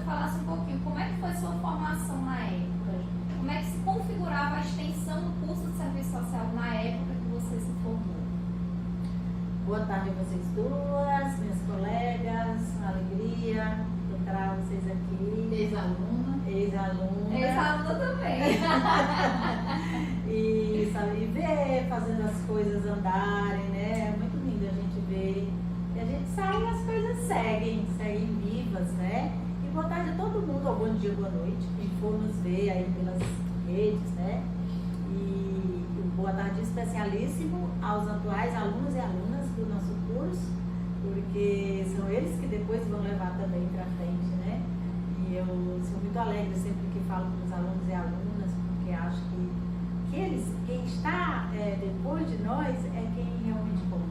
falasse um pouquinho como é que foi sua formação na época, como é que se configurava a extensão do curso de serviço social na época que você se formou. Boa tarde a vocês duas, minhas colegas, uma alegria encontrar vocês aqui. Ex-aluna. Ex-aluna. Ex-aluna também. E sabe, ver fazendo as coisas andarem, né? É muito lindo a gente ver. E a gente sai e as coisas seguem vivas, né? E boa tarde a todo mundo, ou bom dia, boa noite, quem for nos ver aí pelas redes, né? E boa tarde especialíssimo aos atuais alunos e alunas do nosso curso, porque são eles que depois vão levar também para frente, né? E eu sou muito alegre sempre que falo com os alunos e alunas, porque acho que eles, quem está depois de nós é quem realmente conta,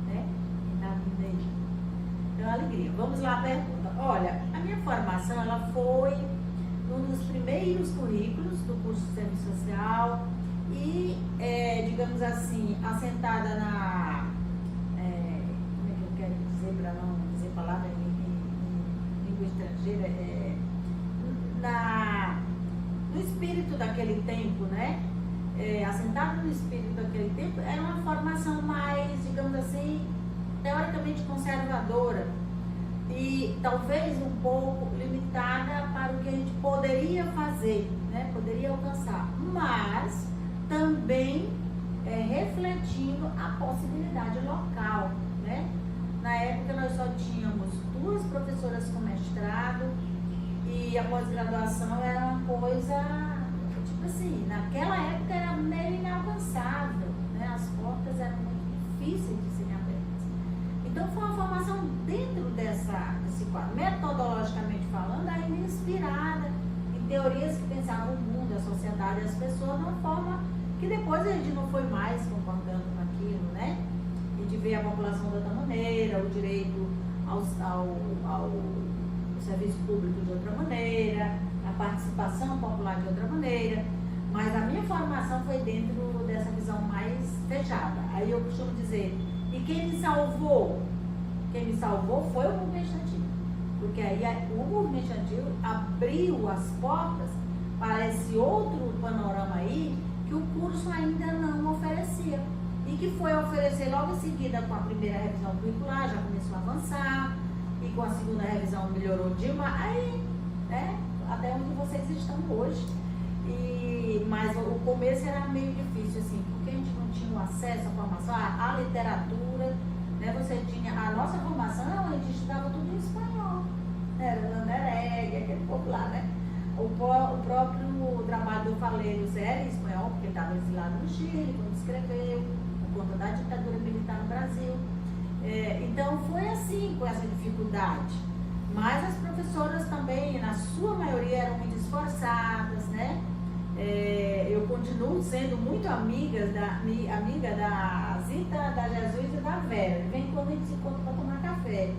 né? Quem está vindo aí. Então, alegria. Vamos lá, a pergunta. Olha, a minha formação, ela foi um dos primeiros currículos do curso de serviço social e, digamos assim, assentada na, como é que eu quero dizer, para não dizer palavra em língua estrangeira, no espírito daquele tempo, né? Assentado no espírito daquele tempo, era uma formação mais, digamos assim, teoricamente conservadora e talvez um pouco limitada para o que a gente poderia fazer, né? Poderia alcançar, mas também refletindo a possibilidade local, né? Na época nós só tínhamos 2 professoras com mestrado e a pós-graduação era uma coisa, tipo assim, naquela época era meio inalcançável, né? As portas eram muito difíceis de serem abertas. Então foi uma formação dentro desse quadro, metodologicamente falando, ainda inspirada em teorias que pensavam o mundo, a sociedade e as pessoas de uma forma que depois a gente não foi mais concordando com aquilo, né? E de ver a população de outra maneira, o direito ao serviço público de outra maneira, a participação popular de outra maneira, mas a minha formação foi dentro dessa visão mais fechada. Aí eu costumo dizer, e quem me salvou? Quem me salvou foi o movimento estudantil, porque aí o movimento estudantil abriu as portas para esse outro panorama aí que o curso ainda não oferecia e que foi oferecer logo em seguida com a primeira revisão curricular, já começou a avançar, e com a segunda revisão melhorou demais, aí, né, até onde vocês estão hoje. Mas o começo era meio difícil, assim, porque a gente não tinha o acesso à formação, à literatura, né? Você tinha, a nossa formação, a gente estudava tudo em espanhol, era Landereg, aquele povo lá, né? O próprio trabalho do Faleiro era em espanhol, porque ele estava exilado no Chile, quando escreveu, por conta da ditadura militar no Brasil. Então foi assim, com essa dificuldade. Mas as professoras também, na sua maioria, eram muito esforçadas, né? Eu continuo sendo muito amiga da Zita, da Jesus e da Vera. Vem quando a gente se encontra para tomar café.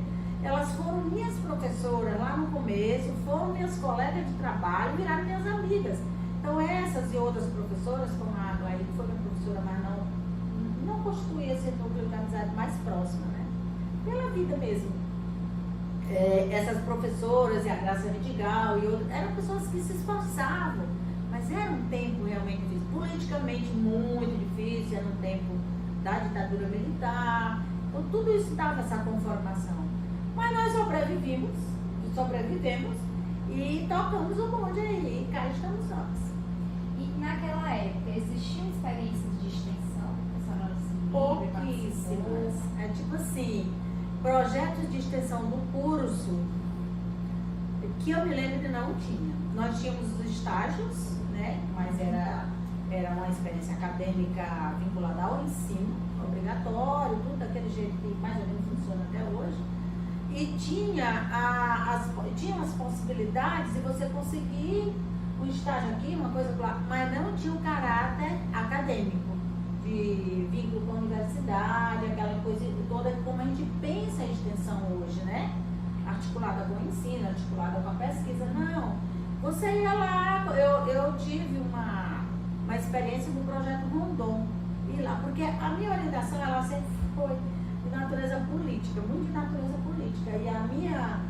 Elas foram minhas professoras lá no começo, foram minhas colegas de trabalho, viraram minhas amigas. Então essas e outras professoras, como a Aglaí, que foi minha professora, mas não constituía esse núcleo de amizade mais próximo, né? Pela vida mesmo. Essas professoras e a Graça Vidigal e outras, eram pessoas que se esforçavam, mas era um tempo realmente difícil, politicamente muito difícil, era um tempo da ditadura militar, então tudo isso dava essa conformação. Mas nós sobrevivemos e tocamos o bonde aí, e cá estamos nós. E naquela época existiam experiências de extensão? Pouquíssimas. Tipo assim, projetos de extensão do curso que eu me lembro que não tinha. Nós tínhamos os estágios, né? Mas era uma experiência acadêmica vinculada ao ensino, obrigatório, tudo daquele jeito que mais ou menos funciona até hoje. E tinha as possibilidades de você conseguir um estágio aqui, uma coisa lá, mas não tinha o caráter acadêmico, de vínculo com a universidade, aquela coisa toda como a gente pensa a extensão hoje, né? Articulada com o ensino, articulada com a pesquisa, não. Você ia lá, eu tive uma experiência do projeto Rondon, ir lá, porque a minha orientação, ela sempre foi de natureza política, muito de natureza política, e a minha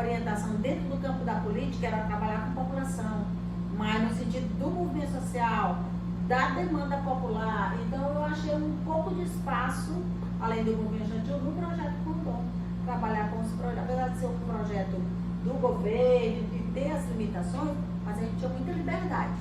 orientação dentro do campo da política era trabalhar com a população, mas no sentido do movimento social, da demanda popular. Então eu achei um pouco de espaço, além do movimento estudantil, no projeto Rondon, trabalhar com os projetos, apesar de ser um projeto do governo, de ter as limitações, mas a gente tinha muita liberdade.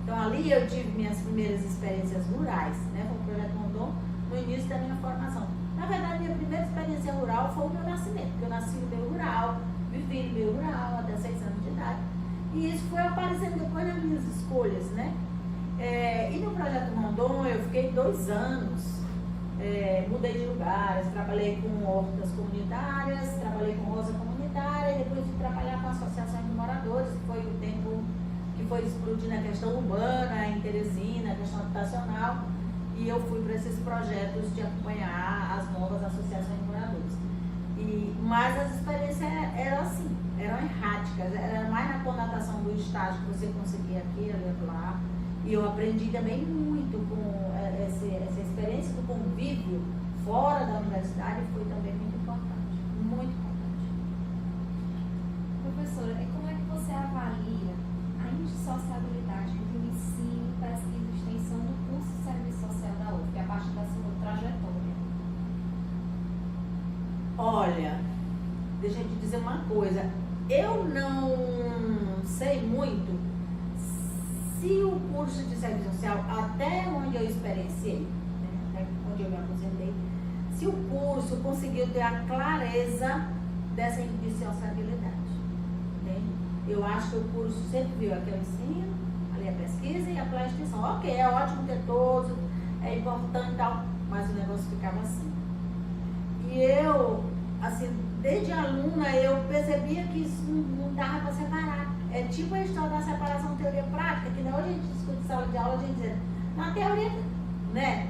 Então ali eu tive minhas primeiras experiências rurais, né, com o projeto Rondon, no início da minha formação. Na verdade, minha primeira experiência rural foi o meu nascimento, porque eu nasci no meio rural, vivi no meio rural até 6 anos de idade. E isso foi aparecendo depois das minhas escolhas, né? E no projeto Rondon eu fiquei 2 anos, mudei de lugares, trabalhei com hortas comunitárias, trabalhei com roça comunitária, e depois de trabalhar com associações de moradores, que foi o tempo que foi explodindo a questão urbana, em Teresina, a questão habitacional, e eu fui para esses projetos de acompanhar as novas associações de moradores. Mas as experiências eram assim, eram erráticas, era mais na conotação do estágio que você conseguia aqui, ali e lá. E eu aprendi também muito com essa experiência do convívio fora da universidade, foi também muito importante, muito importante. Professora, como é que você avalia a indissociabilidade entre o ensino, pesquisa e extensão do curso de Serviço Social da UFG, a partir da sua trajetória? Olha, deixa eu te dizer uma coisa, eu não sei muito se o curso de Serviço Social, até onde eu experienciei, né, até onde eu me aposentei, se o curso conseguiu ter a clareza dessa indissociabilidade. Eu acho que o curso sempre viu aqui o ensino, ali a pesquisa e a extensão. Ok, é ótimo ter todos, é importante e tal, mas o negócio ficava assim. E eu, assim, desde aluna, eu percebia que isso não dava para separar. É tipo a história da separação teoria-prática, que hoje a gente discute em sala de aula, a gente diz, na teoria, né?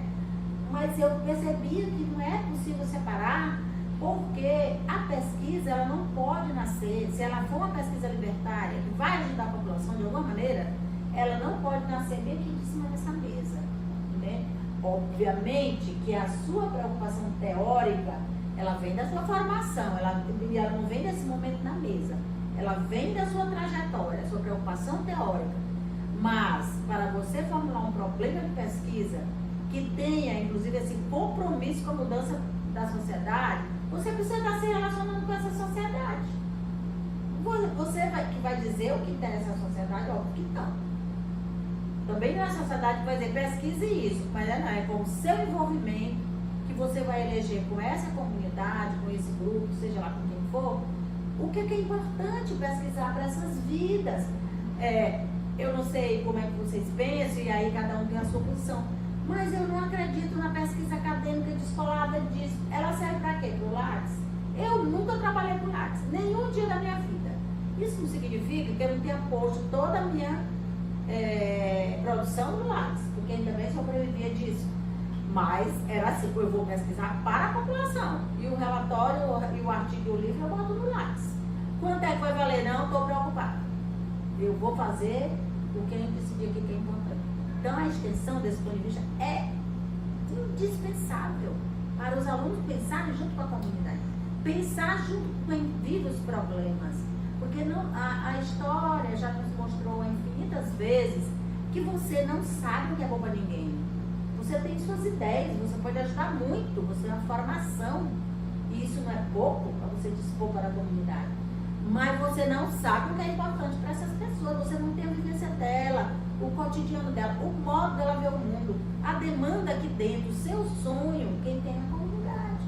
Mas eu percebia que não é possível separar, porque a pesquisa, ela não pode nascer, se ela for uma pesquisa libertária, que vai ajudar a população de alguma maneira, ela não pode nascer bem aqui de cima dessa mesa, né? Obviamente que a sua preocupação teórica, ela vem da sua formação, ela não vem desse momento na mesa, ela vem da sua trajetória, da sua preocupação teórica, mas para você formular um problema de pesquisa que tenha, inclusive, esse compromisso com a mudança da sociedade, você precisa estar se relacionando com essa sociedade. Você que vai dizer o que interessa à sociedade, óbvio que não. Também não é a sociedade que vai dizer pesquise isso, mas não, é com o seu envolvimento que você vai eleger com essa comunidade, com esse grupo, seja lá com quem for, o que é importante pesquisar para essas vidas. Eu não sei como é que vocês pensam, e aí cada um tem a sua posição. Mas eu não acredito na pesquisa acadêmica descolada disso. Ela serve para quê? Para o Lattes? Eu nunca trabalhei com Lattes, nenhum dia da minha vida. Isso não significa que eu não tenha posto toda a minha produção no Lattes, porque ainda bem sobrevivia disso. Mas era assim, eu vou pesquisar para a população. E o relatório, e o artigo e o livro eu boto no Lattes. Quanto é que vai valer? Não, estou preocupada. Eu vou fazer o que a gente decidiu aqui que é importante. Então, a extensão desse ponto de vista é indispensável para os alunos pensarem junto com a comunidade, pensar junto com quem vive os problemas, porque a história já nos mostrou infinitas vezes que você não sabe o que é bom para ninguém. Você tem suas ideias, você pode ajudar muito, você tem uma formação, e isso não é pouco para você dispor para a comunidade, mas você não sabe o que é importante para essas pessoas, você não tem a vivência dela, o cotidiano dela, o modo dela ver o mundo, a demanda aqui dentro, o seu sonho, quem tem a comunidade.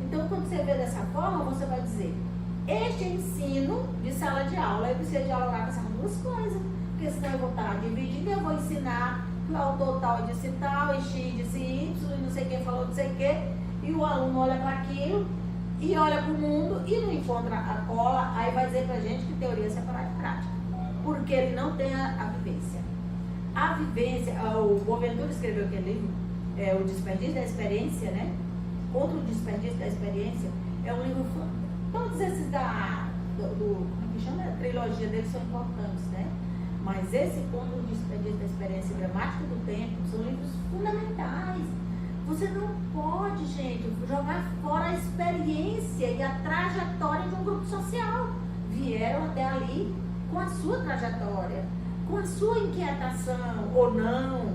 Então, quando você vê dessa forma, você vai dizer, este ensino de sala de aula, eu preciso dialogar com essas duas coisas, porque senão eu vou estar dividindo, eu vou ensinar que o autor tal disse tal, e X disse Y, e não sei quem falou não sei o quê, e o aluno olha para aquilo, e olha para o mundo, e não encontra a cola, aí vai dizer pra gente que teoria é separada de prática, porque ele não tem a vivência. A vivência, o Boaventura escreveu aquele livro, O Desperdício da Experiência, né? Contra o Desperdício da Experiência, é um livro, todos esses como é que chama? A trilogia deles são importantes, né? Mas esse Contra o Desperdício da Experiência e Gramática do Tempo são livros fundamentais. Você não pode, gente, jogar fora a experiência e a trajetória de um grupo social. vieram até ali com a sua trajetória, com a sua inquietação ou não,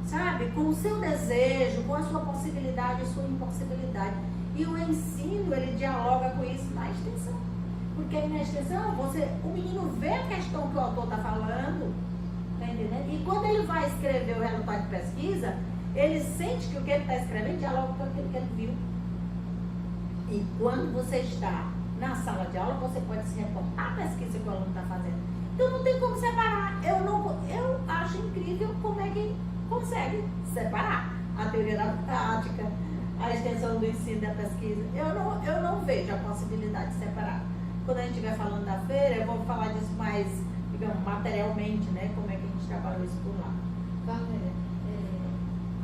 sabe? Com o seu desejo, com a sua possibilidade e sua impossibilidade. E o ensino, ele dialoga com isso na extensão. Porque aí na extensão, o menino vê a questão que o autor está falando, tá entendendo? E quando ele vai escrever o resultado de pesquisa, ele sente que o que ele está escrevendo dialoga com aquilo que ele viu. E quando você está na sala de aula, você pode se reportar à pesquisa que o aluno está fazendo. Então não tem como separar. Eu acho incrível como é que consegue separar a teoria da prática, a extensão do ensino e da pesquisa. Eu não vejo a possibilidade de separar. Quando a gente estiver falando da feira, eu vou falar disso mais, digamos, materialmente, né? Como é que a gente trabalhou isso por lá. Valéria,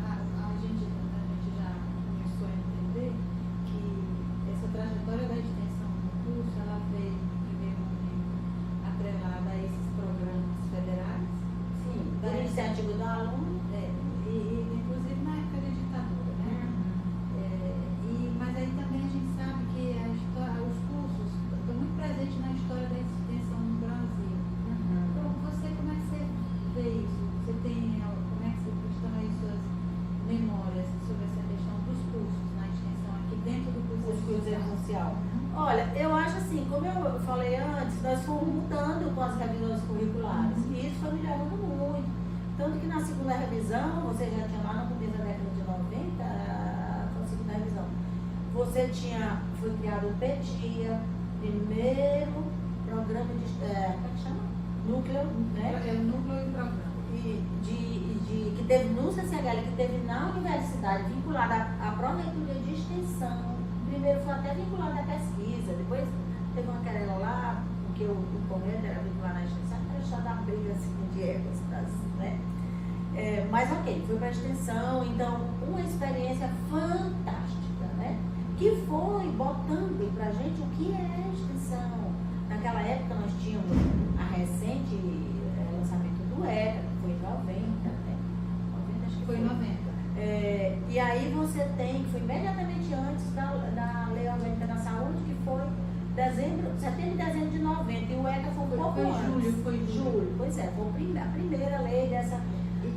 a gente já começou a entender que essa trajetória da extensão do curso, ela veio, em primeiro momento, atrelada a esses programas federais. Sim, da iniciativa do aluno. E inclusive na época da ditadura, né? Mas aí também a gente sabe que os cursos estão muito presentes na história da extensão no Brasil. Então, como é que você vê isso? Como é que estão aí suas memórias sobre essa questão dos cursos na extensão aqui dentro do curso social? Olha, eu acho assim, como eu falei antes, nós fomos mudando com as revisões curriculares. E isso foi melhorando muito. Tanto que na segunda revisão, você já tinha lá no começo da década de 90, foi a segunda revisão, foi criado o PETIA, primeiro programa de, como é que chama? Núcleo, né? É o núcleo e o programa. Que teve no CCHL, que teve na universidade, vinculada à pró-leitura de extensão. Primeiro foi até vinculada à pesquisa, depois teve uma querela lá, porque o correto era vinculado à extensão, para deixar da briga assim, de egos, né? Mas ok, foi para a extensão, então uma experiência fantástica, né? Que foi botando para a gente o que é a extensão. Naquela época nós tínhamos a recente lançamento do ECA, que foi em 90, né? 90 acho que Foi em 90. E aí você tem, que foi imediatamente antes da Lei Orgânica da Saúde, que foi setembro e dezembro de 90, e o ECA foi um pouco antes. Foi julho. Pois é, foi a primeira lei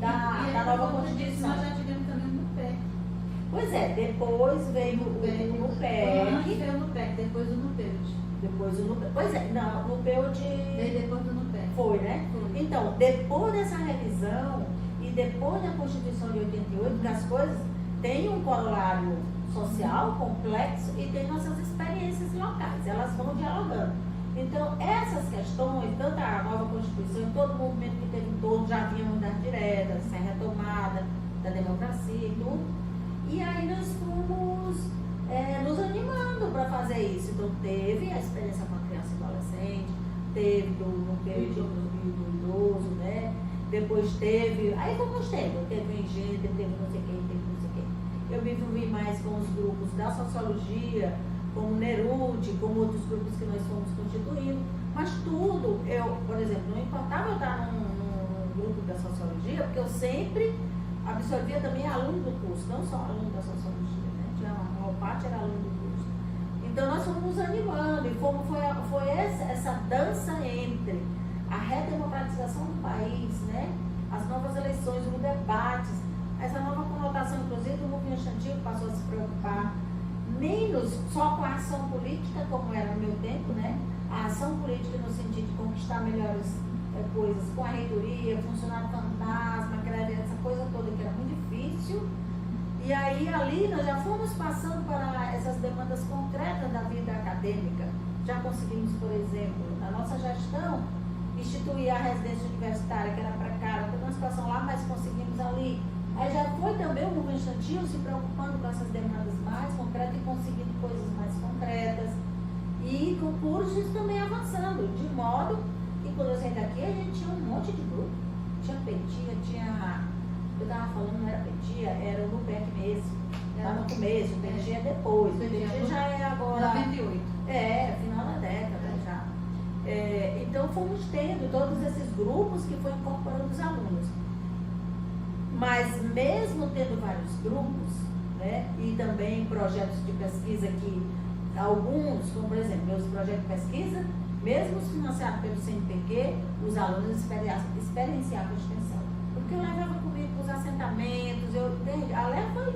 da nova Constituição. Nós já tivemos também no PEC. Pois é, depois veio o NUPEC. Antes veio o NUPEC, depois o NUPEUT. Depois o NUPEC. Pois é, não, o NUPEUT. Veio depois do NUPEC. Foi, né? Foi. Então, depois dessa revisão e depois da Constituição de 88, que as coisas têm um corolário social complexo e tem nossas experiências locais, elas vão dialogando. Então, essas questões, tanto a nova Constituição, todo o movimento que teve em torno, já havia mudanças diretas, a retomada da democracia e tudo. E aí nós fomos nos animando para fazer isso. Então, teve a experiência com a criança e adolescente, teve no período do idoso, né? Depois teve, aí fomos teve o engenho, teve não sei quem, teve não sei quem. Eu me envolvi mais com os grupos da sociologia, como o Nerude, como outros grupos que nós fomos constituindo, mas tudo, por exemplo, não importava eu estar num grupo da sociologia, porque eu sempre absorvia também aluno do curso, não só aluno da sociologia, né? Tinha uma maior parte era aluno do curso. Então nós fomos nos animando, e foi essa dança entre a redemocratização do país, né? As novas eleições, os debates, essa nova conotação, inclusive, do movimento estudantil passou a se preocupar menos só com a ação política, como era no meu tempo, né? A ação política no sentido de conquistar melhores coisas com a reitoria, funcionário fantasma, essa coisa toda que era muito difícil. E aí ali nós já fomos passando para essas demandas concretas da vida acadêmica. Já conseguimos, por exemplo, na nossa gestão, instituir a residência universitária, que era precária, teve uma situação lá, mas conseguimos ali. Aí já foi também o movimento estudantil se preocupando com essas demandas mais concretas e conseguindo coisas mais concretas. E com cursos também avançando, de modo que quando eu saí daqui a gente tinha um monte de grupo. Tinha PETIA, eu estava falando, não era PETIA, era o NUPEC mesmo. Lá no começo, o PETIA é depois. O PETIA já é agora. 98. Final da década já. Então fomos tendo todos esses grupos que foi incorporando os alunos. Mas mesmo tendo vários grupos, né, e também projetos de pesquisa que alguns, como por exemplo, meus projetos de pesquisa, mesmo financiado pelo CNPq, os alunos experienciavam a extensão. Porque eu levava comigo para os assentamentos, a leva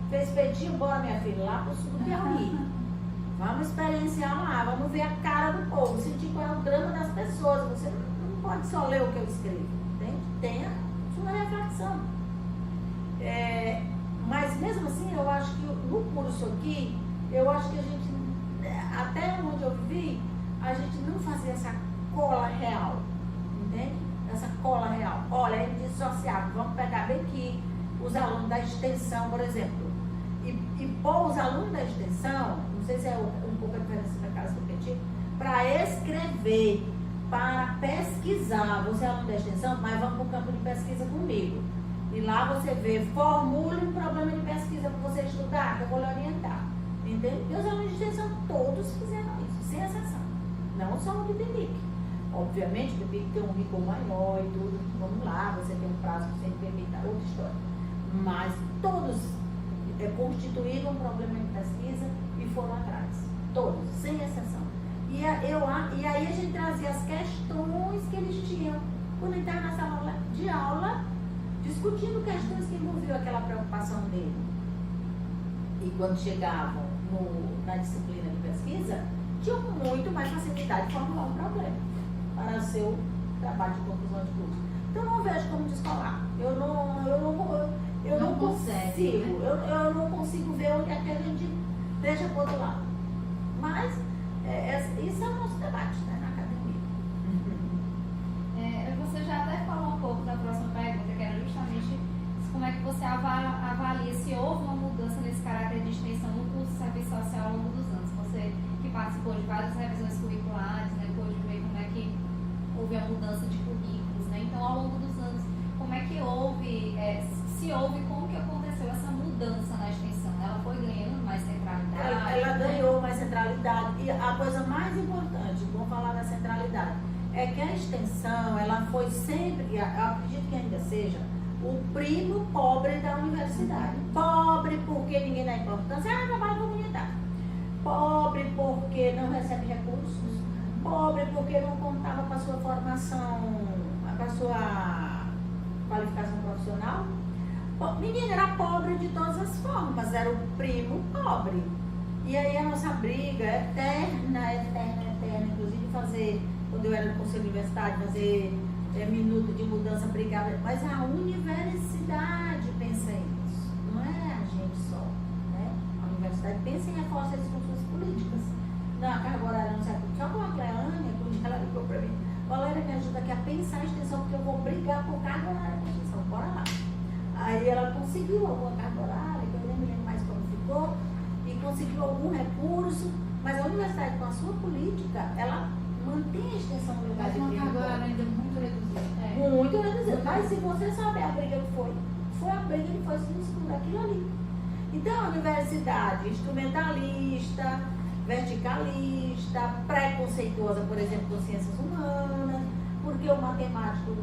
fez pedido, bora minha filha, lá para o sul do Piauí. Vamos experienciar lá, vamos ver a cara do povo, sentir qual é o drama das pessoas. Você não pode só ler o que eu escrevo, entende? Tenha sua reflexão. Mas mesmo assim, eu acho que no curso aqui, eu acho que a gente, até onde eu vivi, a gente não fazia essa cola real, entende? Essa cola real. Olha, é dissociado, vamos pegar bem aqui os alunos da extensão, por exemplo, e pôr os alunos da extensão, não sei se é um pouco a diferença da casa do Petit, para escrever, para pesquisar. Você é aluno da extensão, mas vamos para o campo de pesquisa comigo. E lá você vê, formule um problema de pesquisa para você estudar, que eu vou lhe orientar. Entende? E os alunos de extensão todos fizeram isso, sem exceção. Não só o do BIPIC. Obviamente, o BIPIC tem um rigor maior e tudo. Vamos lá, você tem um prazo que sempre permita outra história. Mas todos constituíram um problema de pesquisa e foram atrás. Todos, sem exceção. E aí a gente trazia as questões que eles tinham quando entraram na sala de aula, discutindo questões que envolviam aquela preocupação dele. E quando chegavam na disciplina de pesquisa, tinham muito mais facilidade de formular um problema para o seu trabalho de conclusão de curso. Então eu não vejo como descolar. Eu não consigo. Eu não consigo ver onde é que a gente deixa para o outro lado. Mas isso é o nosso debate, né, na academia. Você já até falou um pouco da próxima pergunta, que era justamente como é que você avalia se houve uma mudança nesse caráter de extensão no curso de serviço social ao longo dos anos. Você que participou de várias revisões curriculares, né, pôde ver como é que houve a mudança de currículos, né? Então, ao longo dos anos, como é que houve, se houve, como que aconteceu essa mudança na extensão? Ela foi ganhando mais centralidade? Ela ganhou mais centralidade. E a coisa mais importante, vamos falar da centralidade, é que a extensão, ela foi sempre, eu acredito que ainda seja, o primo pobre da universidade. Pobre porque ninguém dá importância, trabalho comunitário. Pobre porque não recebe recursos. Pobre porque não contava com a sua formação, com a sua qualificação profissional. Menina, era pobre de todas as formas, era o primo pobre. E aí a nossa briga eterna, inclusive fazer, quando eu era no conselho universitário, fazer minuto de mudança, brigar, mas a universidade pensa isso, não é a gente só, né? A universidade pensa em reforçar as funções políticas. Na carga horária não serve. Só com a Cleânia, quando ela ligou para mim, Valéria, me ajuda aqui a pensar a extensão, porque eu vou brigar por carga horária com a extensão, bora lá. Aí ela conseguiu alguma carga horária, que eu nem me lembro mais como ficou, e conseguiu algum recurso, mas a universidade, com a sua política, ela mantém a extensão do lugar de uma primo. carga horária ainda muito reduzida. Muito reduzida. Mas se você sabe a briga que foi a briga que foi no estudo daquilo ali. Então a universidade instrumentalista, verticalista, preconceituosa, por exemplo, com ciências humanas, porque o matemático,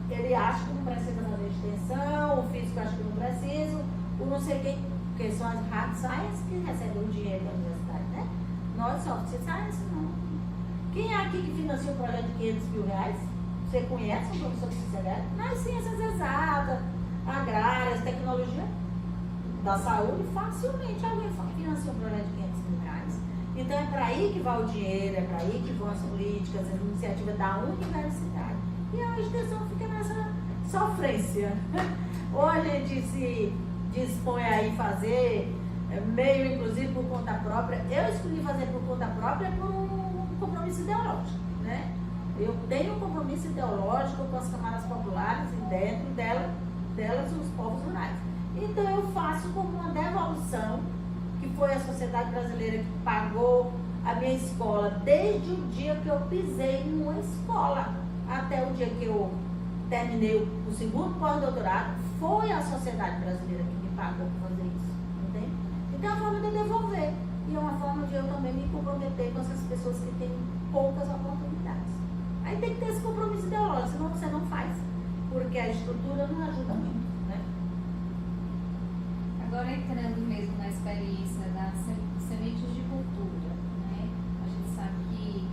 ele acha que não precisa fazer extensão, o físico acha que não precisa, o não sei quem, porque são as hard science que recebem o dinheiro da universidade, né? Nós, soft science, não. Quem é aqui que financia um projeto de 500 mil reais? Você conhece um professor de sociedade? Nas ciências exatas, agrárias, tecnologia da saúde, facilmente alguém financia um projeto de 500 mil reais. Então é para aí que vai o dinheiro, é para aí que vão as políticas, as iniciativas da universidade. E a extensão fica nessa sofrência. Ou a gente se dispõe a ir fazer, meio inclusive por conta própria. Eu escolhi fazer por conta própria por um compromisso ideológico, né? Eu tenho um compromisso ideológico com as camadas populares e dentro delas os povos rurais. Então eu faço como uma devolução, que foi a sociedade brasileira que pagou a minha escola desde o dia que eu pisei numa escola até o dia que eu terminei o segundo pós-doutorado. Foi a sociedade brasileira que me pagou por fazer isso, entende? Então é uma forma de devolver e é uma forma de eu também me comprometer com essas pessoas que têm poucas oportunidades. Aí tem que ter esse compromisso ideológico, senão você não faz, porque a estrutura não ajuda muito, né? Agora entrando mesmo na experiência das sementes de cultura, né? A gente sabe que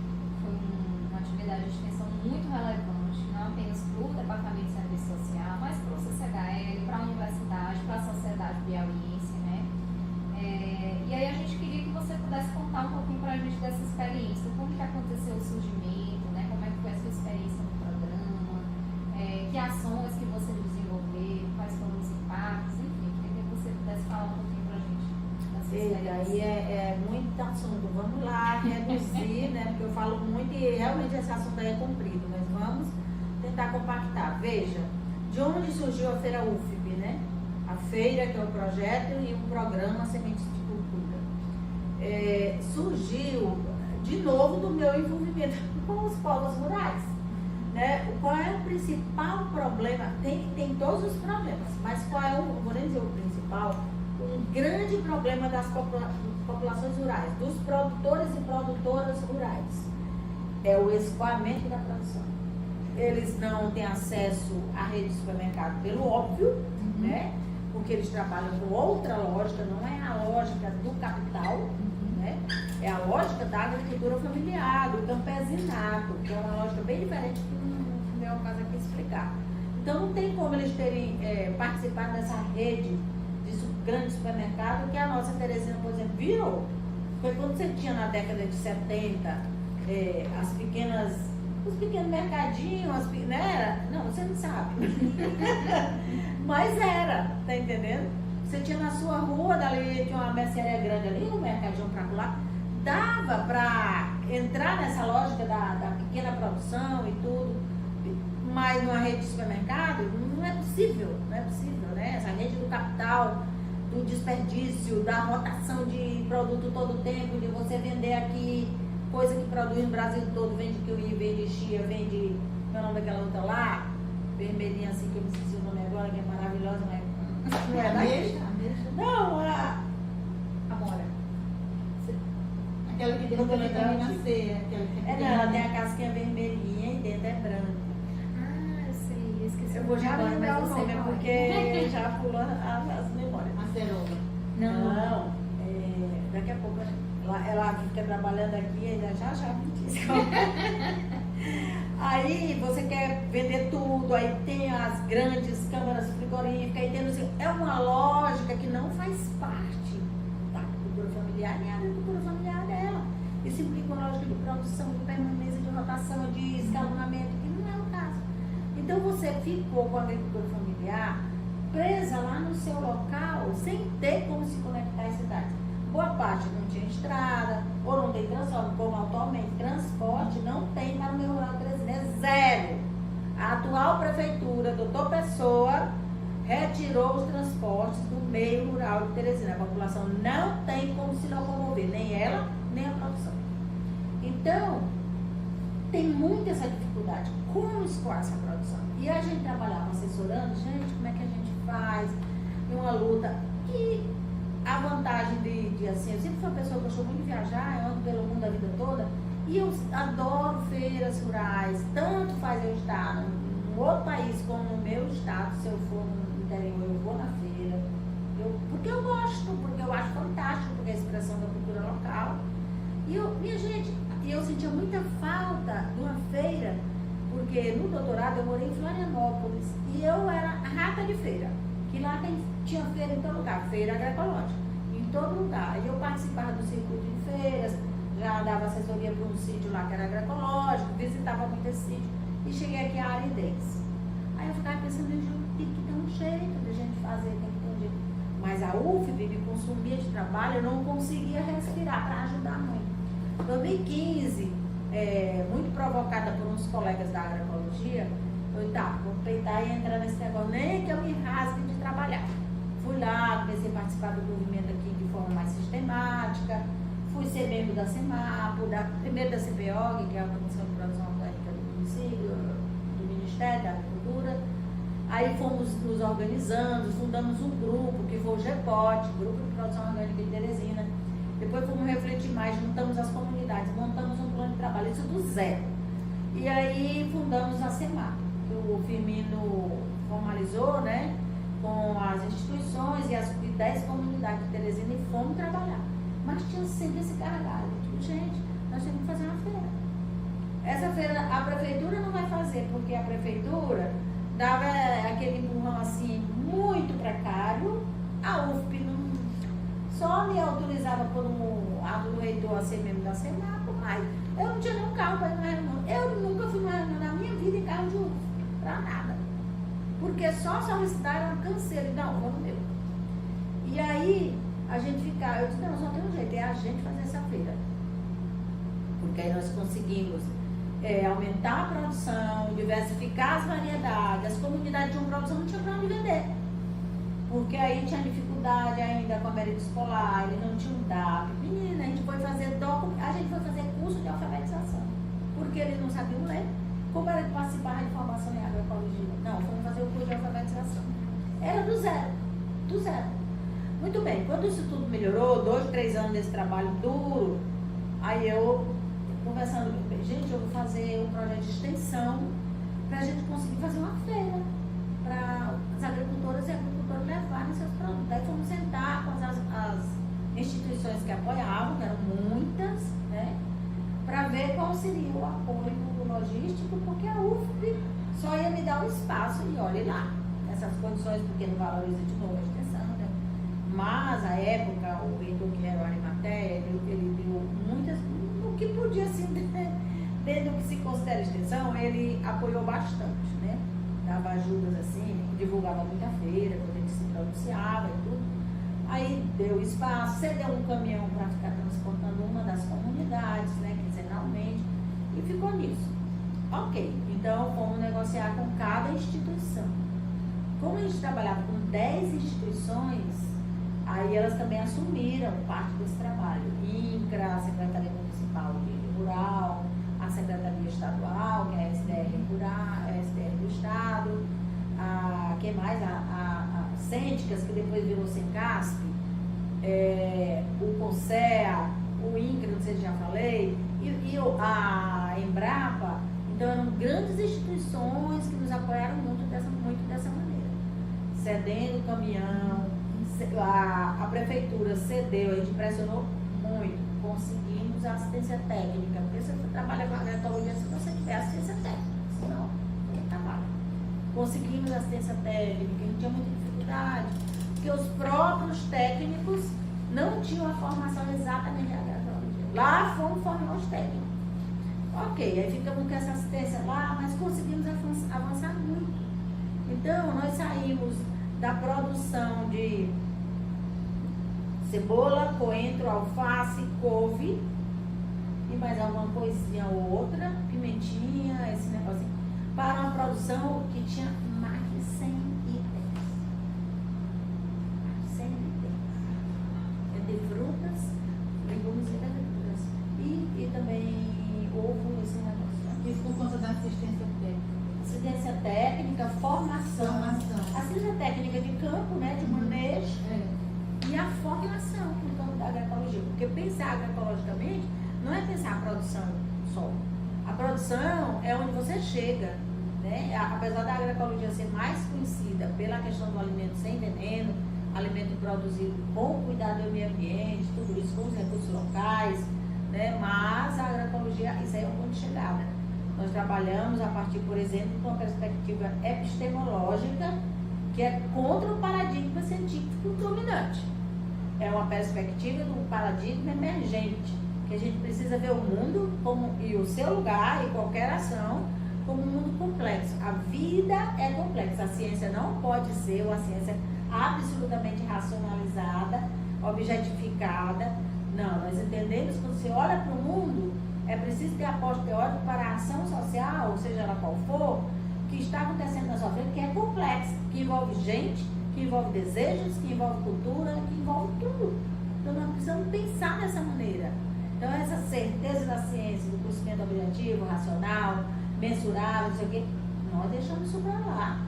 muito assunto, vamos lá, reduzir, né? Porque eu falo muito e realmente esse assunto aí é comprido, mas vamos tentar compactar. Veja, de onde surgiu a Feira UFB, né? A feira, que é um projeto, e um programa Sementes de Cultura. Surgiu, de novo, do meu envolvimento com os povos rurais. Né? Qual é o principal problema? Tem todos os problemas, mas qual é vou nem dizer o principal, um grande problema das populações rurais, dos produtores e produtoras rurais, é o escoamento da produção. Eles não têm acesso à rede de supermercado pelo óbvio, né? Porque eles trabalham com outra lógica, não é a lógica do capital, né? É a lógica da agricultura familiar, do campesinato, que é uma lógica bem diferente que não é o caso aqui explicar. Então não tem como eles terem participado dessa rede de grandes supermercados que a nossa Teresina, por exemplo, virou. Foi quando você tinha na década de 70 os pequenos mercadinhos, né? Não, você não sabe. Mas era, tá entendendo? Você tinha na sua rua, dali tinha uma mercearia grande ali, um mercadinho pra lá. Dava para entrar nessa lógica da pequena produção e tudo, mas numa rede de supermercado não é possível, né? Essa rede do capital, do desperdício, da rotação de produto todo o tempo, de você vender aqui coisa que produz no Brasil todo, vende kiwi, vende chia, vende, meu nome daquela outra lá, vermelhinha assim que eu me esqueci o nome agora, que é maravilhosa, não é daqui? Não, a Amora. Aquela que tem vitamina C, aquela que não, ela tem a casquinha vermelhinha e dentro é branco. Ah, eu sei, eu esqueci. Eu vou já agora, lembrar mas o eu sei nome, qual é. porque já pulou as memórias. acerola. Não. Daqui a pouco ela fica trabalhando aqui e ainda já me disse. Aí você quer vender tudo, aí tem as grandes câmaras frigoríficas, aí tem assim, é uma lógica que não faz parte da agricultura familiar, nem a agricultura familiar dela. Isso implica uma lógica de produção, de permanência, de rotação, de escalonamento, que não é o caso. Então você ficou com a agricultura familiar presa lá no seu local, sem ter como se conectar às cidades. Boa parte não tinha estrada, ou não tem transporte, como atualmente transporte não tem para o meio rural Teresina, é zero. A atual prefeitura, doutor Pessoa, retirou os transportes do meio rural de Teresina. A população não tem como se locomover, nem ela, nem a produção. Então, tem muita essa dificuldade. Como escoar essa produção? E a gente trabalhava assessorando, gente, como é que a gente faz? E uma luta. E a vantagem de assim, eu sempre fui uma pessoa que gostou muito de viajar, eu ando pelo mundo a vida toda, e eu adoro feiras rurais, tanto faz eu estar num outro país como no meu estado, se eu for no interior, eu vou na feira, porque eu gosto, porque eu acho fantástico, porque é a expressão da cultura local. E minha gente, eu sentia muita falta de uma feira, porque no doutorado eu morei em Florianópolis, e eu era rata de feira. Que lá tinha feira em todo lugar, feira agroecológica, em todo lugar. E eu participava do circuito de feiras, já dava assessoria para um sítio lá que era agroecológico, visitava muito esse sítio, e cheguei aqui à aridez. Aí eu ficava pensando, tem que ter um jeito de a gente fazer, tem que ter um jeito. Mas a UFB me consumia de trabalho, eu não conseguia respirar para ajudar muito. Em 2015, muito provocada por uns colegas da agroecologia, eu vou peitar e entrar nesse negócio, nem que eu me rasgue de trabalhar. Fui lá, comecei a participar do movimento aqui de forma mais sistemática, fui ser membro da CEMAPO, primeiro da CPOG, que é a Comissão de Produção Orgânica do município, do Ministério da Agricultura. Aí fomos nos organizando, fundamos um grupo, que foi o GEPOT, Grupo de Produção Orgânica de Teresina. Depois fomos refletir mais, juntamos as comunidades, montamos um plano de trabalho, isso do zero. E aí fundamos a CEMAPO. O Firmino formalizou, né, com as instituições e as 10 comunidades de Teresina e fomos trabalhar. Mas tinha sempre esse gargalho. Gente, nós temos que fazer uma feira. Essa feira a prefeitura não vai fazer, porque a prefeitura dava aquele empurrão assim, muito precário. A UFP só me autorizava por um ato do reitor a ser membro da CEMAPO, mas eu não tinha nenhum carro para ir numa reunião. Eu nunca fui numa reunião na minha vida em carro de UFP. Pra nada. Porque só solicitar era um canseiro. Não, vamos ver. E aí, a gente ficar, eu disse, não, só tem um jeito, é a gente fazer essa feira. Porque aí nós conseguimos aumentar a produção, diversificar as variedades, as comunidades tinham produção, não tinha para onde vender. Porque aí tinha dificuldade ainda com a merenda escolar, ele não tinha um DAP. Menina, a gente foi fazer curso de alfabetização, porque eles não sabiam ler. Como era de participar de formação em agroecologia? Não, fomos fazer o curso de alfabetização. Era do zero. Muito bem, quando isso tudo melhorou, 2, 3 anos desse trabalho duro, aí eu, conversando, gente, eu vou fazer um projeto de extensão para a gente conseguir fazer uma feira para as agricultoras e agricultores levarem seus produtos. Daí fomos sentar com as instituições que apoiavam, que eram muitas, né, para ver qual seria o apoio logístico, porque a UFP só ia me dar o espaço e olhe lá, essas condições, porque não valoriza de novo a extensão, né? Mas, à época, o reitor, que era o Arimaté, ele deu muitas, o que podia, assim, dentro do que se considera extensão, ele apoiou bastante, né? Dava ajudas, assim, divulgava muita feira, quando a gente se pronunciava e tudo. Aí deu espaço, cedeu um caminhão para ficar transportando uma das comunidades, né, quinzenalmente, e ficou nisso. Ok, então fomos negociar com cada instituição. Como a gente trabalhava com 10 instituições, aí elas também assumiram parte desse trabalho. INCRA, a Secretaria Municipal de Rural, a Secretaria Estadual, que é a SDR Rural, a SDR do Estado, quem mais? A Sênticas, que depois virou Sencasp, o CONSEA, o INCRA, não sei se já falei, e a Embrapa. Então eram grandes instituições que nos apoiaram muito dessa maneira. Cedendo o caminhão, a prefeitura cedeu, a gente pressionou muito, conseguimos a assistência técnica, porque você trabalha com agroecologia se você tiver assistência técnica, senão não trabalha. Conseguimos assistência técnica, a gente tinha muita dificuldade, porque os próprios técnicos não tinham a formação exatamente de agroecologia. Lá fomos formar os técnicos. Ok, aí ficamos com essa assistência lá, mas conseguimos avançar muito. Então, nós saímos da produção de cebola, coentro, alface, couve e mais alguma coisinha ou outra, pimentinha, esse negocinho, para uma produção que tinha mais de 100 itens. 100 itens. Entre frutas, legumes e verduras. E também ovo, esse negócio. Isso por conta da assistência técnica. Assistência técnica, formação. Assistência técnica de campo, né, de manejo. E a formação no campo da agroecologia. Porque pensar agroecologicamente não é pensar a produção só. A produção é onde você chega, né? Apesar da agroecologia ser mais conhecida pela questão do alimento sem veneno, alimento produzido com cuidado do meio ambiente, tudo isso com os recursos locais, né? Mas a agroecologia, isso aí é um ponto de chegada. Nós trabalhamos a partir, por exemplo, de uma perspectiva epistemológica que é contra o paradigma científico dominante. É uma perspectiva do paradigma emergente, que a gente precisa ver o mundo e o seu lugar e qualquer ação como um mundo complexo. A vida é complexa, a ciência não pode ser uma ciência absolutamente racionalizada, objetificada. Não, nós entendemos que quando você olha para o mundo, é preciso ter apoio teórico para a ação social, seja ela qual for, que está acontecendo na sua frente, que é complexa, que envolve gente, que envolve desejos, que envolve cultura, que envolve tudo. Então nós precisamos pensar dessa maneira. Então essa certeza da ciência, do conhecimento objetivo, racional, mensurável, não sei o quê, nós deixamos isso para lá.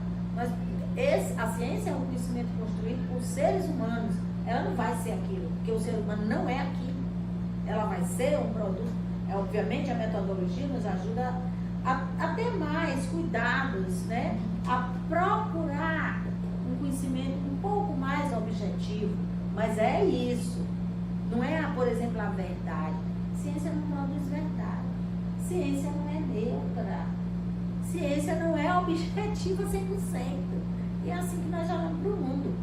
A ciência é um conhecimento construído por seres humanos. Ela não vai ser aquilo, porque o ser humano não é aquilo. Ela vai ser um produto. Obviamente a metodologia nos ajuda a ter mais cuidados, né? A procurar um conhecimento um pouco mais objetivo. Mas é isso. Não é, por exemplo, a verdade. Ciência não produz verdade. Ciência não é neutra. Ciência não é objetiva 100%. E é assim que nós olhamos para o mundo.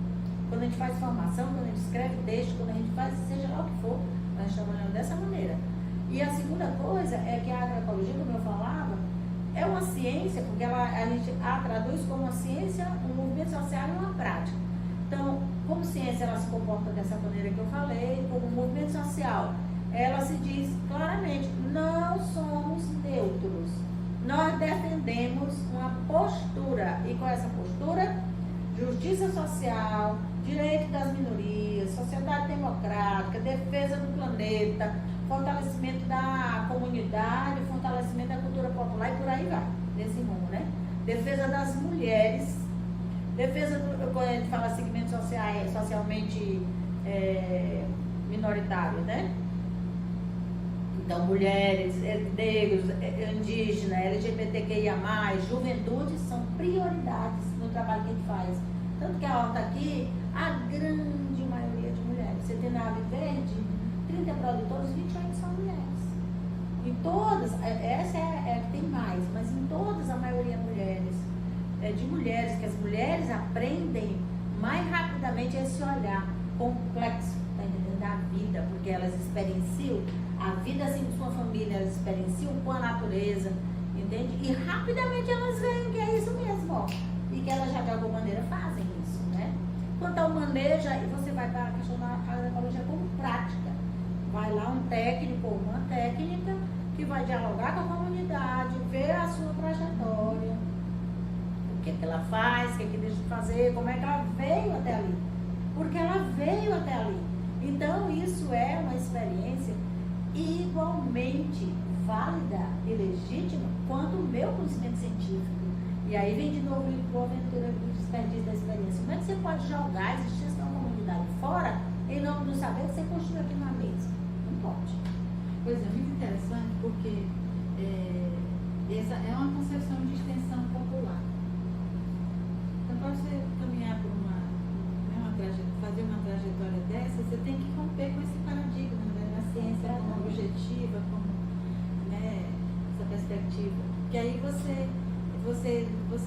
Quando a gente faz formação, quando a gente escreve texto, quando a gente faz seja lá o que for, nós estamos olhando dessa maneira. E a segunda coisa é que a agroecologia, como eu falava, é uma ciência, porque a gente a traduz como uma ciência, um movimento social e uma prática. Então, Como ciência, ela se comporta dessa maneira que eu falei. Como movimento social, ela se diz claramente: não somos neutros. Nós defendemos uma postura. E qual é essa postura? Justiça social, direito das minorias, sociedade democrática, defesa do planeta, fortalecimento da comunidade, fortalecimento da cultura popular e por aí vai, nesse mundo, né? Defesa das mulheres, defesa do, quando a gente fala segmentos socialmente minoritários, né? Então, mulheres, negros, indígenas, LGBTQIA+, juventude, são prioridades no trabalho que a gente faz. Tanto que a horta aqui, a grande maioria de mulheres. Você tem na Ave Verde, 30 produtores, 28 são mulheres. Em todas, essa tem mais, mas em todas a maioria mulheres. De mulheres, que as mulheres aprendem mais rapidamente esse olhar complexo, tá entendendo? Da vida, porque elas experienciam a vida assim com sua família, elas experienciam com a natureza, entende? E rapidamente elas veem que é isso mesmo, ó. E que elas já de alguma maneira fazem isso, né? Quanto ao manejo, aí você vai para a questão da agroecologia como prática. Vai lá um técnico ou uma técnica que vai dialogar com a comunidade, ver a sua trajetória, o que ela faz, o que deixa de fazer, como é que ela veio até ali. Porque ela veio até ali. Então, isso é uma experiência igualmente válida e legítima quanto o meu conhecimento científico. E aí vem de novo o aventura do desperdício da experiência. Como é que você pode jogar a existência da comunidade fora em nome do saber que você construiu aqui na mesa? Não pode. Pois é, muito interessante, porque essa é uma concepção de extensão popular. Então, para você caminhar por fazer uma trajetória dessa, você tem que romper com esse paradigma, né? A ciência como objetiva, como, né, essa perspectiva. Que aí você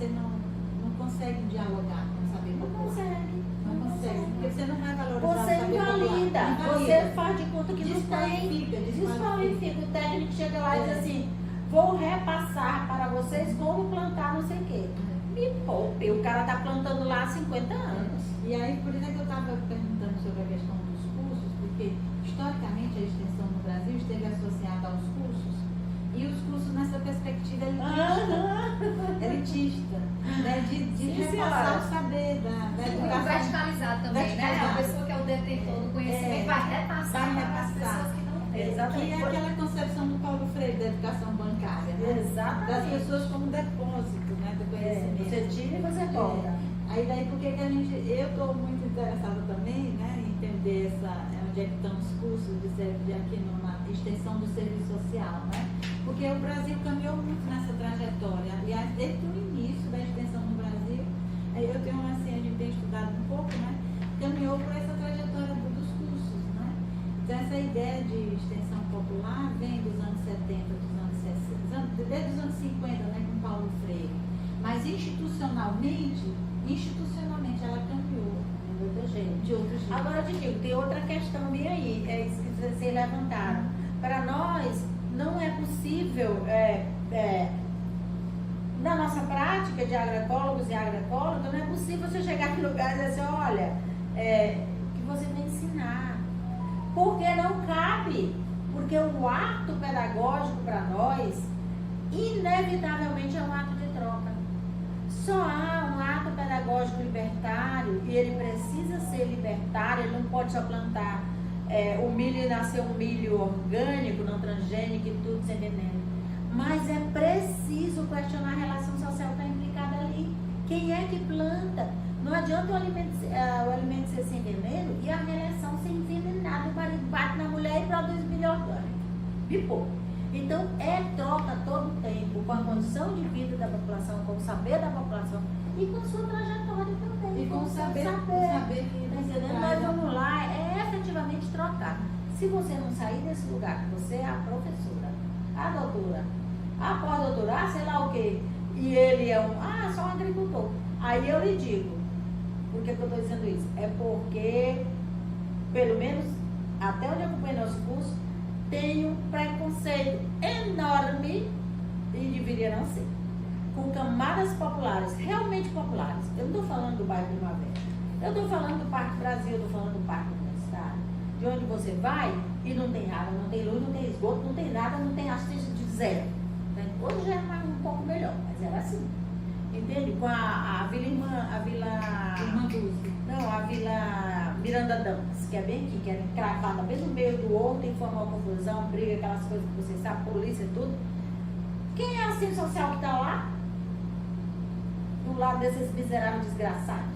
não consegue dialogar com o saber popular. Não consegue. Porque você não vai valorizar o Você saber invalida. popular. Você faz de conta que não tem. Desqualifica. O técnico chega lá e diz assim: vou repassar para vocês como plantar não sei o quê. Me poupe. O cara está plantando lá há 50 anos. E aí, por isso é que eu estava perguntando sobre a questão dos cursos, porque historicamente a extensão no Brasil esteve associada aos cursos, e os cursos nessa perspectiva elitista, né, de repassar o saber da educação. Verticalizado também, né? A pessoa que é o detentor do conhecimento vai repassar para as pessoas que não têm. Exatamente. Que é aquela concepção do Paulo Freire da educação bancária, né? Exatamente. Das pessoas como depósito, né, do conhecimento. Você tira e você volta. Aí daí porque que eu estou muito interessada também, né, em entender onde é que estão os cursos de aqui na extensão do serviço social, né? Porque o Brasil caminhou muito nessa trajetória. Aliás, desde o início da extensão no Brasil, eu tenho uma assim, a gente tem estudado um pouco, né? Caminhou por essa trajetória dos cursos, né? Então essa ideia de extensão popular vem dos anos 70, dos anos 60, desde os anos 50, né, com Paulo Freire. Mas institucionalmente ela caminhou de outro jeito. Agora eu te digo, tem outra questão bem aí, isso que vocês levantaram. Para nós, não é possível, na nossa prática de agroecólogos e agroecólogas, não é possível você chegar em lugar e dizer assim: olha, que você vai ensinar. Porque não cabe. Porque o ato pedagógico para nós, inevitavelmente, é um ato de troca. Só há um ato pedagógico libertário, e ele precisa ser libertário, ele não pode só plantar o milho e nascer um milho orgânico, não transgênico e tudo sem veneno. Mas é preciso questionar a relação social que está implicada ali. Quem é que planta? Não adianta o alimento ser sem veneno e a relação ser envenenada. O marido bate na mulher e produz milho orgânico. Bipou. Então, é troca todo o tempo com a condição de vida da população, com o saber da população e com a sua trajetória também. E com o saber Entendeu? Nós vamos lá, efetivamente trocar. Se você não sair desse lugar, você é a professora, a doutora, a pós-doutora, sei lá o quê, e ele é só um agricultor. Aí eu lhe digo, por que eu estou dizendo isso? É porque, pelo menos, até onde eu acompanhei nosso curso, tem um preconceito enorme, e deveria não ser, com camadas populares, realmente populares. Eu não estou falando do bairro Primavera. Eu estou falando do Parque Brasil, eu estou falando do Parque Universitário, de onde você vai e não tem água, não tem luz, não tem esgoto, não tem nada, não tem assistência de zero. Hoje já é um pouco melhor, mas era assim. Entende? Com a Vila Miranda Damas, que é bem aqui, que é cravada bem no meio do outro, tem forma uma confusão, briga, aquelas coisas que vocês sabem, polícia e tudo. Quem é a assistente social que está lá? Do lado desses miseráveis desgraçados.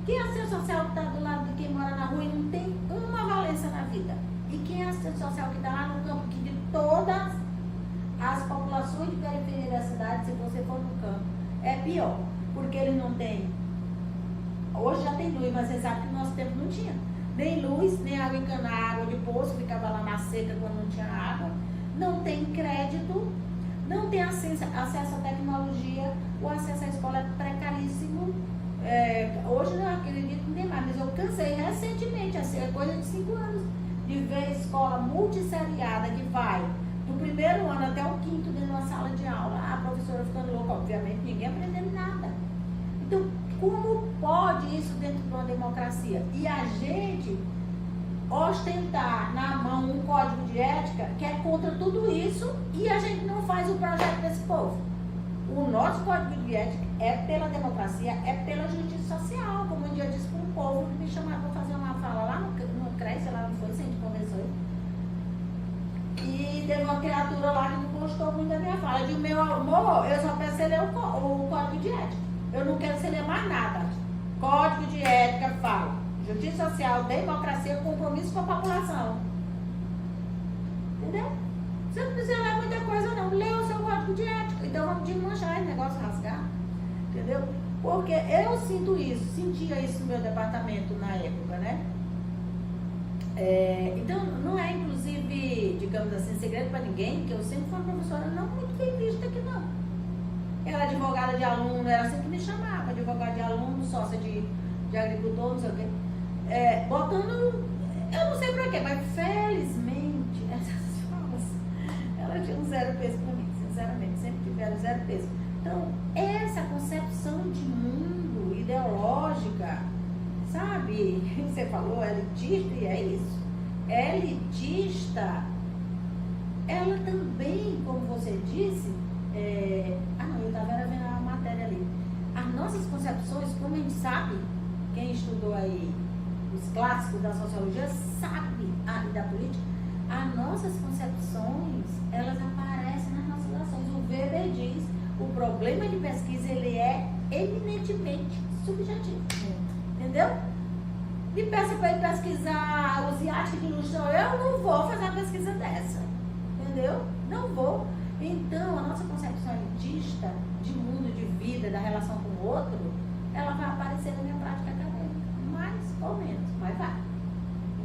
Quem é a assistente social que está do lado de quem mora na rua e não tem uma valência na vida? E quem é a assistente social que está lá no campo, que de todas as populações de periferia da cidade, se você for no campo, é pior, porque eles não têm. Hoje já tem luz, mas você sabe que no nosso tempo não tinha. Nem luz, nem água encanada, água de poço, ficava lá na seca quando não tinha água. Não tem crédito, não tem acesso à tecnologia, o acesso à escola é precaríssimo. Hoje eu acredito que não tem mais, mas eu cansei recentemente, assim, é coisa de 5 anos, de ver escola multisseriada que vai do primeiro ano até o 5º dentro de uma sala de aula, a professora ficando louca, obviamente, ninguém aprendendo nada. Então, como pode isso dentro de uma democracia? E a gente ostentar na mão um código de ética que é contra tudo isso e a gente não faz o projeto desse povo. O nosso código de ética é pela democracia, é pela justiça social, como um dia eu disse para um povo que me chamaram para fazer uma fala lá no CRES, lá não foi, a gente conversou. E teve uma criatura lá que não gostou muito da minha fala. Eu digo, meu amor, eu só peço você ler o código de ética. Eu não quero você ler mais nada. Código de ética fala: justiça social, democracia, compromisso com a população. Entendeu? Você não precisa ler muita coisa não. Lê o seu código de ética. Então vamos desmanchar esse negócio, rasgar. Entendeu? Porque eu sinto isso, sentia isso no meu departamento na época, né? Então não é inclusive, digamos assim, segredo para ninguém, que eu sempre fui uma professora não muito bem vista aqui não. Era advogada de aluno, era assim que me chamava, advogada de aluno, sócia de agricultor, não sei o quê. Botando, eu não sei pra quê, mas felizmente, essas falas, ela tinha um 0 peso pra mim, sinceramente, sempre tiveram 0 peso. Então, essa concepção de mundo ideológica, sabe, você falou elitista, e é isso. Elitista, ela também, como você disse, eu estava vendo a matéria ali. As nossas concepções, como a gente sabe, quem estudou aí os clássicos da sociologia sabe, e da política, as nossas concepções, elas aparecem nas nossas ações. O Weber diz, o problema de pesquisa, ele é eminentemente subjetivo. Entendeu? Me peça para ele pesquisar os iates de luxo, eu não vou fazer uma pesquisa dessa. Entendeu? Não vou. Então, a nossa concepção elitista de mundo, de vida, da relação com o outro, ela vai aparecer na minha prática acadêmica, mais ou menos, mas vai.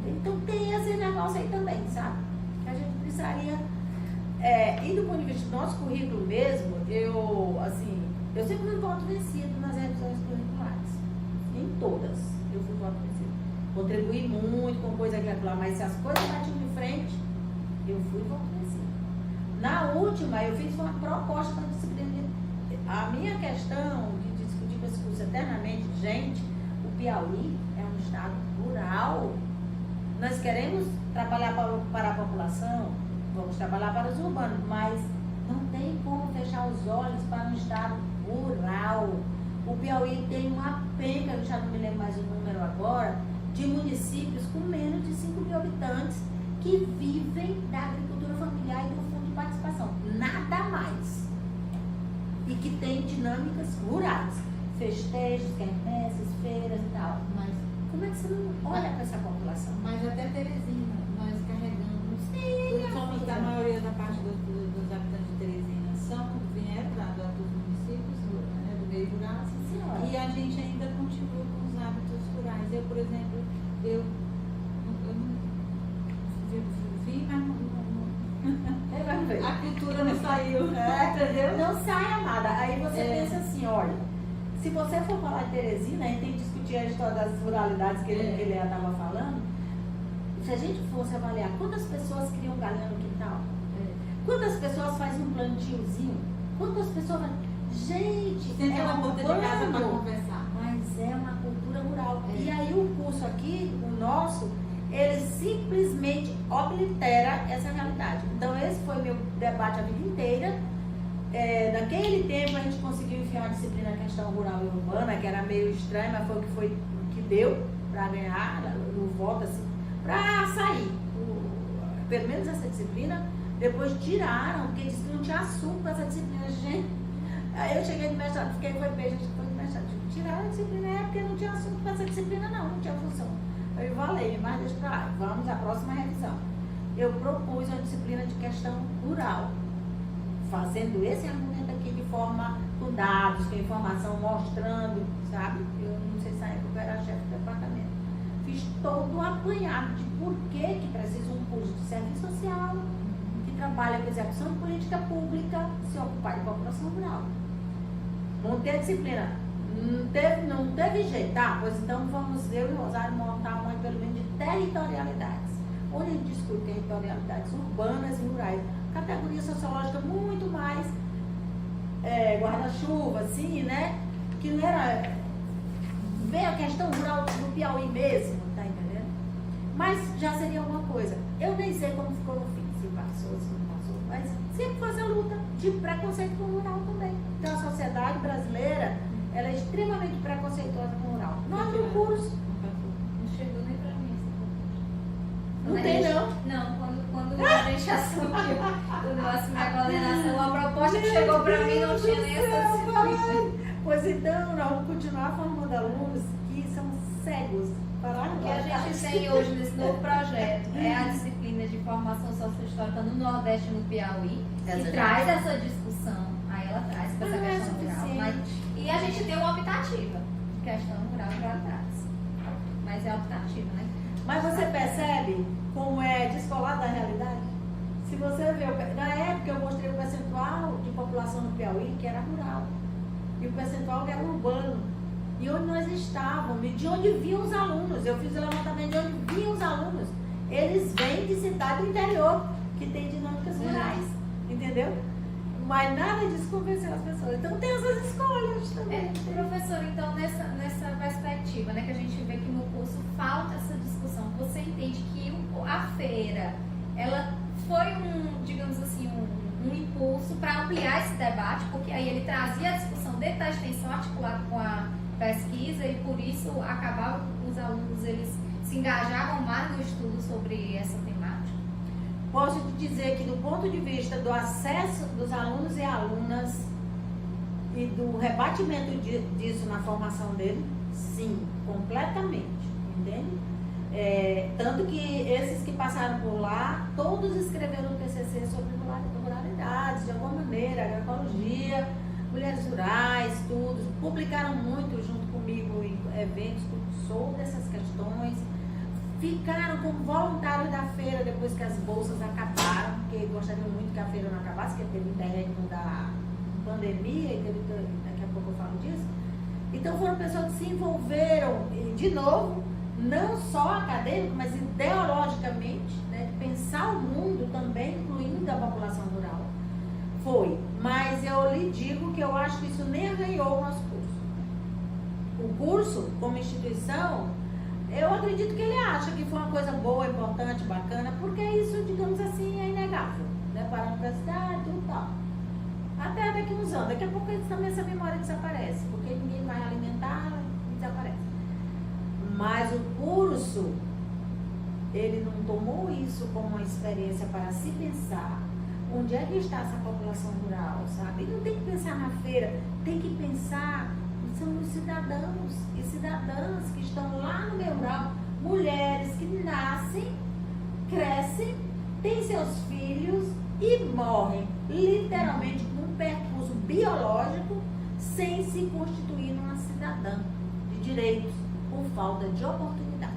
Então, tem esse negócio aí também, sabe? Que a gente precisaria, e do ponto de vista do nosso currículo mesmo, eu sempre fui voto vencido nas revisões curriculares, em todas, eu fui voto vencido. Contribuí muito com coisa que lá, mas se as coisas batiam de frente, eu fui voto vencido. Na última, eu fiz uma proposta para disciplina. A minha questão de discutir com esse curso eternamente, gente, o Piauí é um estado rural. Nós queremos trabalhar para a população, vamos trabalhar para os urbanos, mas não tem como fechar os olhos para um estado rural. O Piauí tem uma penca, eu já não me lembro mais o número agora, de municípios com menos de 5 mil habitantes que vivem da agricultura familiar e do fundo de participação, nada mais. E que tem dinâmicas rurais, festejos, quermesses, feiras e tal. Mas como é que você não olha para essa população? Mas até Teresina, nós carregamos. Somos a maioria da parte dos habitantes de Teresina vieram dos municípios, né, do meio rural. E a gente ainda continua com os hábitos rurais. Eu, por exemplo, eu vi, mas a cultura não saiu. Entendeu? Não sai, amada. Aí você pensa assim, olha, se você for falar de Teresina, a gente tem que discutir a história das ruralidades que ele estava falando. Se a gente fosse avaliar quantas pessoas criam galinha no quintal, quantas pessoas fazem um plantiozinho, quantas pessoas... Gente, tem uma porta de casa para conversar. Mas é uma cultura rural. rural. E aí o curso aqui, o nosso, ele simplesmente oblitera essa realidade. Então esse foi meu debate a vida inteira. Naquele tempo a gente conseguiu enfiar uma disciplina questão rural e urbana, que era meio estranha, mas foi o que deu para ganhar no voto, assim, para sair. Pelo menos essa disciplina, depois tiraram, porque disse que não tinha assunto com essa disciplina, gente. Aí eu cheguei no mestrado, fiquei, foi bem, gente, foi no mestrado. Tiraram a disciplina, porque não tinha assunto com essa disciplina, não tinha função. Eu falei, mas deixa pra lá, vamos à próxima revisão. Eu propus uma disciplina de questão rural, fazendo esse argumento aqui de forma com dados, com informação, mostrando, sabe? Eu não sei se na época eu era chefe do departamento. Fiz todo o apanhado de por que precisa um curso de serviço social que trabalha com execução de política pública se ocupar de população rural. Montei a disciplina. Não teve jeito, tá? Pois então vamos eu e o Rosário montar uma pelo menos de territorialidades, onde a gente discute territorialidades urbanas e rurais, categoria sociológica muito mais guarda-chuva, assim, né? Que não era bem a questão rural do Piauí mesmo, tá entendendo? Mas já seria alguma coisa. Eu nem sei como ficou no fim, se passou, se não passou, mas sempre foi essa luta de preconceito com o rural também. Então a sociedade brasileira, ela é extremamente preconceituosa com o rural. Nós no curso. Não chegou nem pra mim essa Não tem, não? Não, quando a gente assumiu o negócio da coordenação, a proposta que chegou pra mim não tinha nem essa disciplina. Pois então, nós vamos continuar formando alunos que são cegos para O que a gente tem hoje nesse novo projeto é a disciplina de formação sociohistórica no Nordeste e no Piauí, que traz essa discussão, aí ela traz com essa questão rural. E a gente tem uma optativa de questão rural que ela traz. Mas é optativa, né? Mas você percebe como é descolado da realidade? Se você vê, na época eu mostrei o percentual de população no Piauí que era rural e o percentual que era urbano. E onde nós estávamos, e de onde vinham os alunos. Eu fiz o levantamento de onde vinham os alunos. Eles vêm de cidade do interior, que tem dinâmicas rurais, entendeu? Mas nada disso convenceu as pessoas. Então tem essas escolhas também. Professor, então nessa perspectiva, né, que a gente vê que no curso falta essa discussão, você entende que a feira, ela foi digamos assim, um impulso para ampliar esse debate, porque aí ele trazia a discussão dentro da extensão articulada com a pesquisa e por isso acabava os alunos, eles se engajavam mais no estudo sobre essa temática? Posso te dizer que do ponto de vista do acesso dos alunos e alunas e do rebatimento disso na formação dele, sim, completamente, entende? Tanto que esses que passaram por lá, todos escreveram TCC sobre ruralidades, de alguma maneira, agroecologia, mulheres rurais, tudo, publicaram muito junto comigo em eventos sobre essas questões, ficaram como voluntários da feira depois que as bolsas acabaram, porque gostariam muito que a feira não acabasse, porque teve interregno da pandemia, e daqui a pouco eu falo disso. Então foram pessoas que se envolveram, de novo, não só acadêmico, mas ideologicamente, né, de pensar o mundo também, incluindo a população rural. Foi, mas eu lhe digo que eu acho que isso nem arranhou o nosso curso. O curso, como instituição, eu acredito que ele acha que foi uma coisa boa, importante, bacana, porque isso, digamos assim, é inegável, né, para a universidade e tal. Até daqui a uns anos, daqui a pouco também essa memória desaparece, porque ninguém vai alimentar e desaparece. Mas o curso, ele não tomou isso como uma experiência para se pensar onde é que está essa população rural, sabe? Ele não tem que pensar na feira, tem que pensar, são os cidadãos e cidadãs que estão lá no meio rural, mulheres que nascem, crescem, têm seus filhos e morrem, literalmente, num percurso biológico, sem se constituir numa cidadã de direitos, por falta de oportunidade.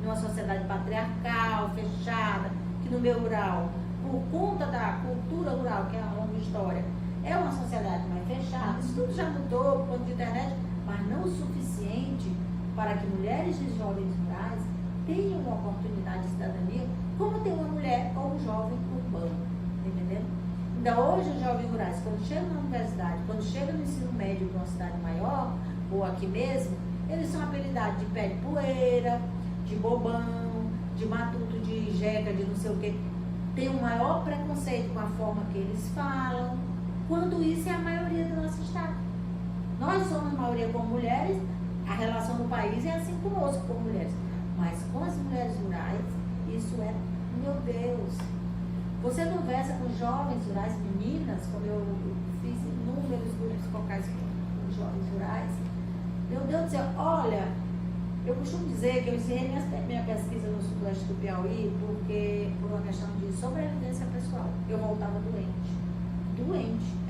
Numa sociedade patriarcal, fechada, que no meio rural, por conta da cultura rural, que é uma longa história, é uma sociedade mais fechada. Isso tudo já mudou por conta de internet, mas não o suficiente para que mulheres e jovens rurais tenham uma oportunidade de cidadania, como tem uma mulher ou um jovem urbano, entendeu? Então hoje os jovens rurais, quando chegam na universidade, quando chegam no ensino médio para uma cidade maior, ou aqui mesmo, Eles são apelidados de pé de poeira, de bobão, de matuto, de jeca, de não sei o quê. Tem o maior preconceito com a forma que eles falam, quando isso é a maioria do nosso estado. Nós somos a maioria como mulheres, a relação no país é assim conosco como mulheres. Mas com as mulheres rurais, isso é, meu Deus. Você conversa com jovens rurais, meninas, como eu fiz inúmeros grupos focais com jovens rurais. Meu Deus do céu, olha, eu costumo dizer que eu encerrei minha pesquisa no sudoeste do Piauí por uma questão de sobrevivência pessoal. Eu voltava doente,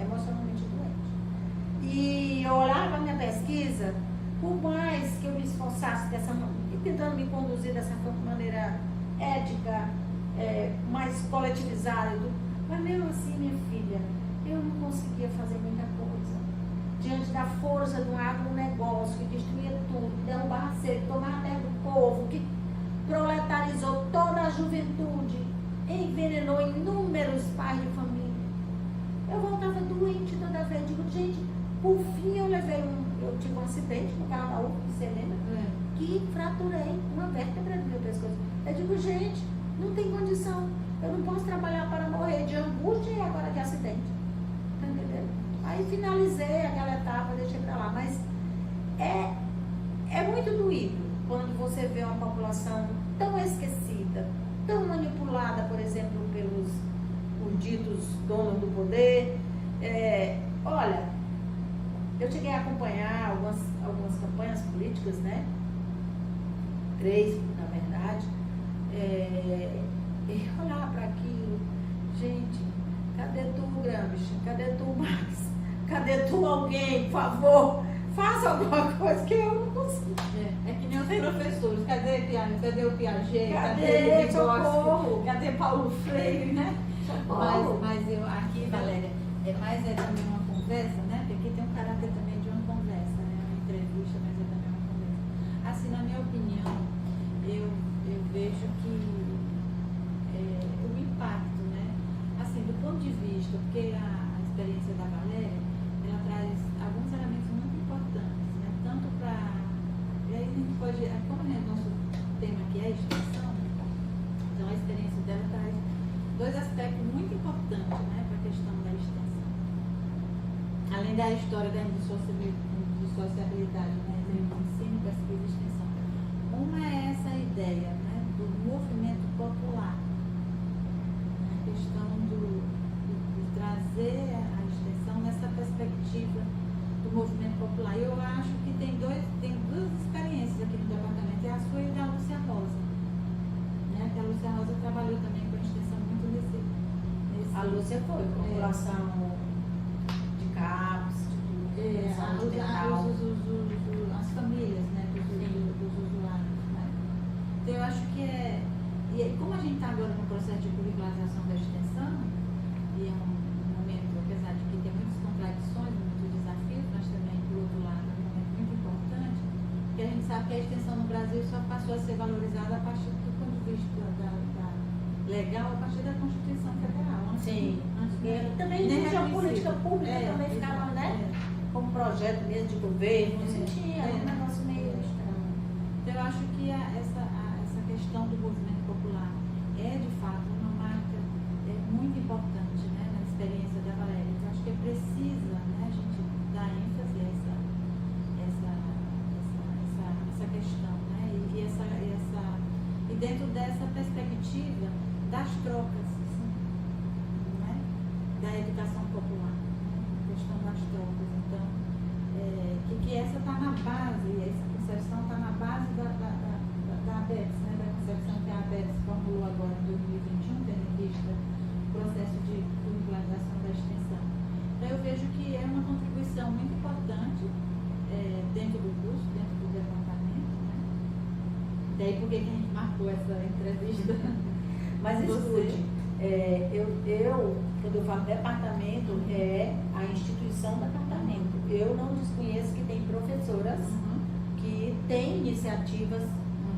emocionalmente doente. E eu olhava a minha pesquisa, por mais que eu me esforçasse tentando me conduzir dessa maneira ética, mais coletivizada e tudo, mas mesmo assim, minha filha, eu não conseguia fazer muita coisa. Diante da força do agronegócio que destruía tudo, que derrubava seco, tomava a terra do povo, que proletarizou toda a juventude, envenenou inúmeros pais de família. Eu voltava doente toda vez. Digo, gente, por fim eu tive um acidente no carro da UFO, você lembra? Que fraturei uma vértebra do meu pescoço. Eu digo, gente, não tem condição. Eu não posso trabalhar para morrer de angústia e agora de acidente. Tá entendendo? Aí finalizei aquela etapa, deixei pra lá. Mas é muito doído quando você vê uma população tão esquecida, tão manipulada, por exemplo, pelos ditos donos do poder. Olha, eu cheguei a acompanhar algumas campanhas políticas, né? 3, na verdade. E olhar para aquilo, gente, cadê tu, Gramsci? Cadê tu, Marx? Cadê tu, alguém, por favor? Faça alguma coisa que eu não consigo. É que nem os professores, cadê o Piaget? Cadê o Socorro? Cadê Paulo Freire, né? Socorro. Mas eu aqui, Valéria, é também uma conversa, né? Porque aqui tem um caráter também de uma conversa, né? Uma entrevista, mas é também uma conversa. Assim, na minha opinião, eu vejo que o impacto, né? Assim, do ponto de vista, porque a experiência da Valéria, ela traz alguns elementos muito importantes, né? Tanto para... E aí a gente pode... Como é o nosso tema aqui é a extensão, então a experiência dela traz 2 aspectos muito importantes, né? Para a questão da extensão. Além da história da indissociabilidade, né? De ensino, pesquisa e extensão. Uma é essa ideia, né? Do movimento popular. A questão de trazer a extensão nessa perspectiva do movimento popular. Eu acho que tem 2 experiências aqui no departamento, é a sua e da Lúcia Rosa. Né? Que a Lúcia Rosa trabalhou também com a extensão muito nesse A Lúcia foi, população de CAPS, as famílias, né? Dos usuários. Né? Então eu acho que e aí, como a gente está agora no processo de curricularização da extensão, e é um momento, apesar de que tem muitas contradições, muitos desafios, mas também, por outro lado, é um momento muito importante, porque a gente sabe que a extensão no Brasil só passou a ser valorizada a partir do ponto de vista legal, a partir da Constituição Federal. Sim. Também existe a política pública, também ficava, né? Como projeto mesmo de governo, não sentia, um negócio meio estranho. Então, eu acho que essa questão do movimento popular é, de fato, uma marca muito importante, né, na experiência da Valéria. Então, acho que precisa, né, a gente dar ênfase a essa questão, né, e dentro dessa perspectiva das trocas, né, da educação popular, né, a questão das trocas. Então, que essa está na base, essa concepção está na base da ABEPS, né, da concepção que a ABEPS formulou agora em 2021, tendo em vista o processo de curricularização da extensão. Então, eu vejo que é uma contribuição muito importante dentro do curso, dentro do departamento, né? Daí por que a gente marcou essa entrevista? Mas escute, quando eu falo departamento, é a instituição do departamento. Eu não desconheço que tem professoras que têm iniciativas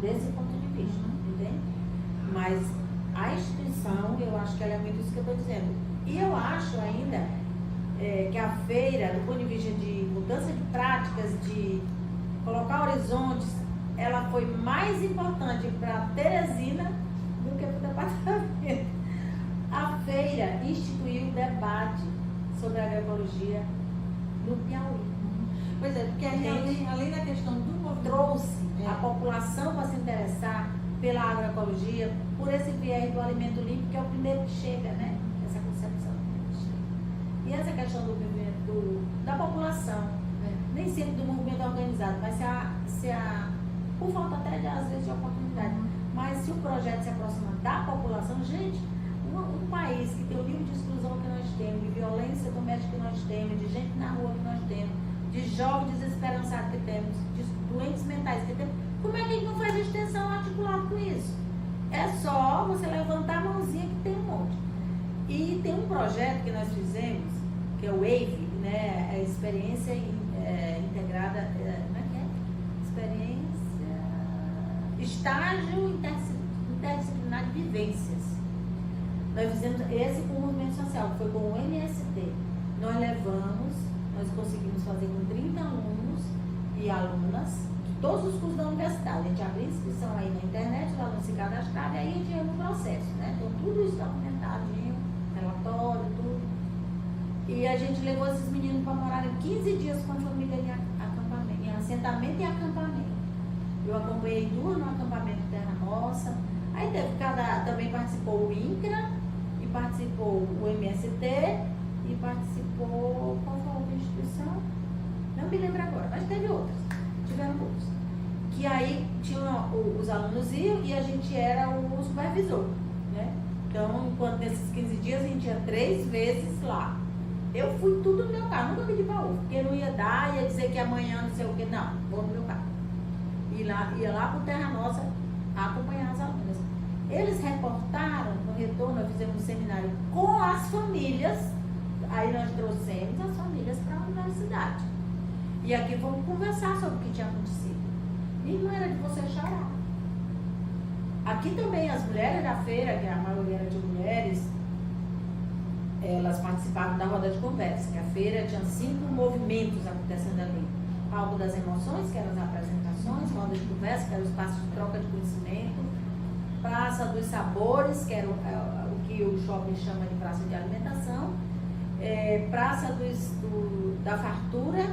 desse ponto de vista, entende? Mas a instituição, eu acho que ela é muito isso que eu estou dizendo. E eu acho ainda que a feira, do ponto de vista de mudança de práticas, de colocar horizontes, ela foi mais importante para Teresina do que para o departamento. A feira instituiu o debate sobre agroecologia no Piauí. Pois é, porque além da questão do movimento, Trouxe a população para se interessar pela agroecologia, por esse viés do alimento limpo, que é o primeiro que chega, né? Essa concepção. E essa questão do movimento da população, nem sempre do movimento organizado, mas por falta até de, às vezes, de oportunidade. Mas se o projeto se aproxima da população, gente, um país que tem o nível de exclusão que nós temos, de violência doméstica que nós temos, de gente na rua que nós temos, de jovens desesperançados que temos, de doentes mentais que temos, como é que a gente não faz extensão articulada com isso? É só você levantar a mãozinha que tem um monte. E tem um projeto que nós fizemos, que é o WAVE, né? A experiência integrada, como é que é? Estágio interdisciplinar de vivências. Nós fizemos esse com o movimento social, que foi com o MST. Nós conseguimos fazer com 30 alunos e alunas de todos os cursos da universidade. A gente abriu inscrição aí na internet, os alunos se cadastraram e aí a gente ia no processo, né? Então tudo isso documentadinho, relatório, tudo. E a gente levou esses meninos para morarem 15 dias com a família em acampamento, em assentamento e acampamento. Eu acompanhei 2 no acampamento Terra Nossa. Aí também participou o INCRA, e participou o MST, e participou, qual foi a outra instituição? Não me lembro agora, mas teve outras, tiveram outros. Que aí os alunos iam e a gente era o supervisor, né? Então, enquanto nesses 15 dias a gente ia 3 vezes lá. Eu fui tudo no meu carro, nunca pedi para outro, porque não ia dar, ia dizer que amanhã não sei o que, não, vou no meu carro. Ia lá para o Terra Nossa acompanhar as alunas. Eles reportaram, no retorno, nós fizemos um seminário com as famílias, aí nós trouxemos as famílias para a universidade. E aqui vamos conversar sobre o que tinha acontecido. E não era de você chorar. Aqui também as mulheres da feira, que a maioria era de mulheres, elas participavam da roda de conversa, que a feira tinha 5 movimentos acontecendo ali. Palco das emoções, que eram as apresentações, roda de conversa, que era o espaço de troca de conhecimento, Praça dos Sabores, que era o que o shopping chama de praça de alimentação, Praça da Fartura,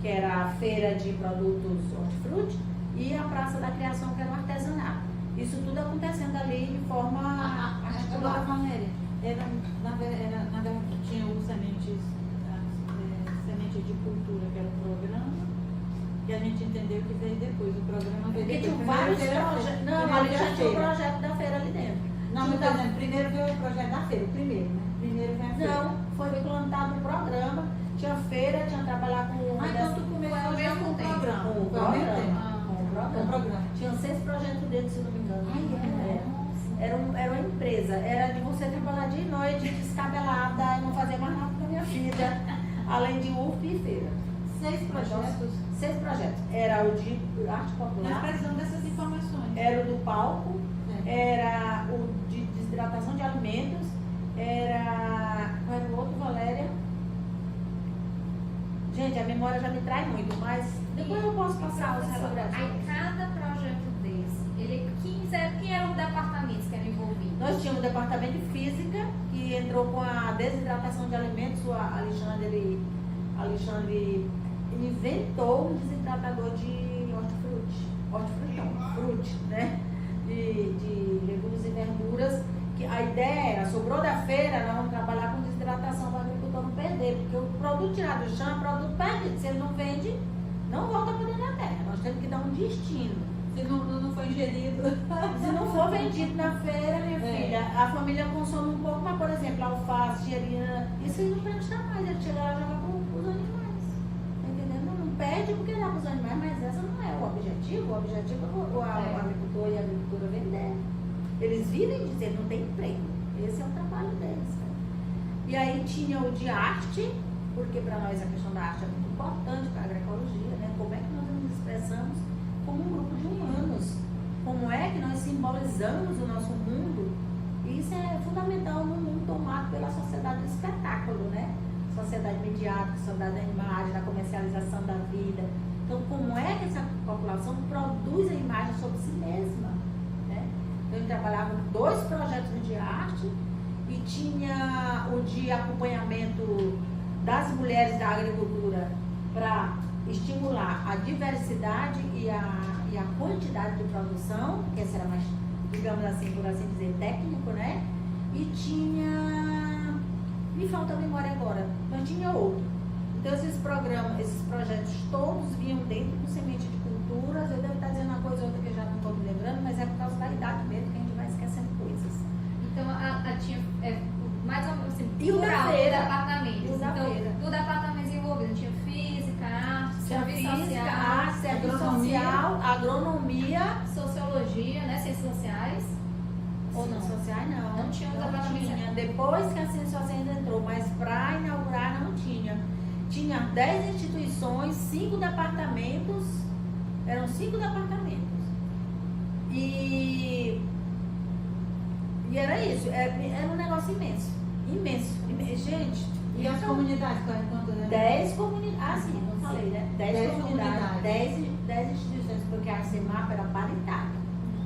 que era a feira de produtos hortifruti, e a Praça da Criação, que era o artesanato. Isso tudo acontecendo ali de forma Agora, Valéria, tinha o Semente de Cultura, que era o programa, e a gente entendeu que veio depois. O programa veio Porque depois. tinha vários projetos. Não, ali já tinha o projeto da feira ali dentro. Não, mas por exemplo, primeiro veio o projeto da feira, o primeiro, né? Primeiro veio a feira. Não, foi implantado o programa, tinha feira, tinha que trabalhar com o. Então tu começou já com o programa. Com o Foi ao mesmo tempo. Com o programa. Tinham 6 projetos dentro, se não me engano. Era uma empresa, era de você trabalhar dia e noite, descabelada, não fazer mais nada da minha vida, além de UF e feira. 6 projetos. 6 projetos. Era o de arte Nós popular, precisamos dessas informações. era o do palco, era o de desidratação de alimentos, qual era o outro, Valéria? Gente, a memória já me trai muito, mas depois eu posso passar os relatórios. Aí cada projeto desse, quem eram os departamentos que eram envolvidos? Nós tínhamos o departamento de física, que entrou com a desidratação de alimentos, o Alexandre inventou um desidratador de hortifruti, né? De legumes e verduras, que a ideia era, sobrou da feira, nós vamos trabalhar com desidratação para o agricultor não perder, porque o produto tirado do chão é produto perdido, se ele não vende, não volta para dentro da terra, nós temos que dar um destino. Se não foi ingerido. Se não for vendido na feira, minha filha, a família consome um pouco, mas por exemplo, alface, gerina, isso aí não presta mais, ele chega lá e joga para os animais. Tá entendendo? Não perde porque dá para os animais, mas essa não é o objetivo. O objetivo é o agricultor e a agricultura vender. Eles vivem de dizer, não tem emprego. Esse é o trabalho deles. Cara. E aí tinha o de arte, porque para nós a questão da arte é muito importante para a agroecologia, né? Como é que nós nos expressamos como um grupo de humanos? Como é que nós simbolizamos o nosso mundo? E isso é fundamental no mundo tomado pela sociedade do espetáculo, né? Sociedade mediática, sociedade da imagem, da comercialização da vida. Então, como é que população produz a imagem sobre si mesma, né? Então, ele trabalhava com 2 projetos de arte e tinha o de acompanhamento das mulheres da agricultura para estimular a diversidade e a quantidade de produção, que esse era mais, digamos assim, por assim dizer, técnico, né? E tinha, me falta a memória agora, mas tinha outro. Então esses programas, esses projetos todos vinham dentro do Semente de Culturas. Eu devo estar dizendo uma coisa ou outra que eu já não estou me lembrando, mas é por causa da idade mesmo que a gente vai esquecendo coisas. Então, tinha mais ou menos assim, E o da plural de feira. departamentos. E o da Então, feira. do departamento envolvido tinha física, arte, Tinha serviço física, social, arte, serviço agronomia. social, agronomia. sociologia, né, ciências sociais. Ou não? Ciências sociais não. Não tinha os departamentos. tinha. Depois que a ciências sociais entrou, mas para inaugurar não tinha. Tinha 10 instituições, 5 departamentos, eram 5 departamentos. E era isso, era um negócio imenso, imenso. Gente, E as comunidades, quanto era? 10 comunidades, ah sim, não falei, né? 10 10 comunidades, comunidades. 10 instituições, porque a CEMAP era paritária.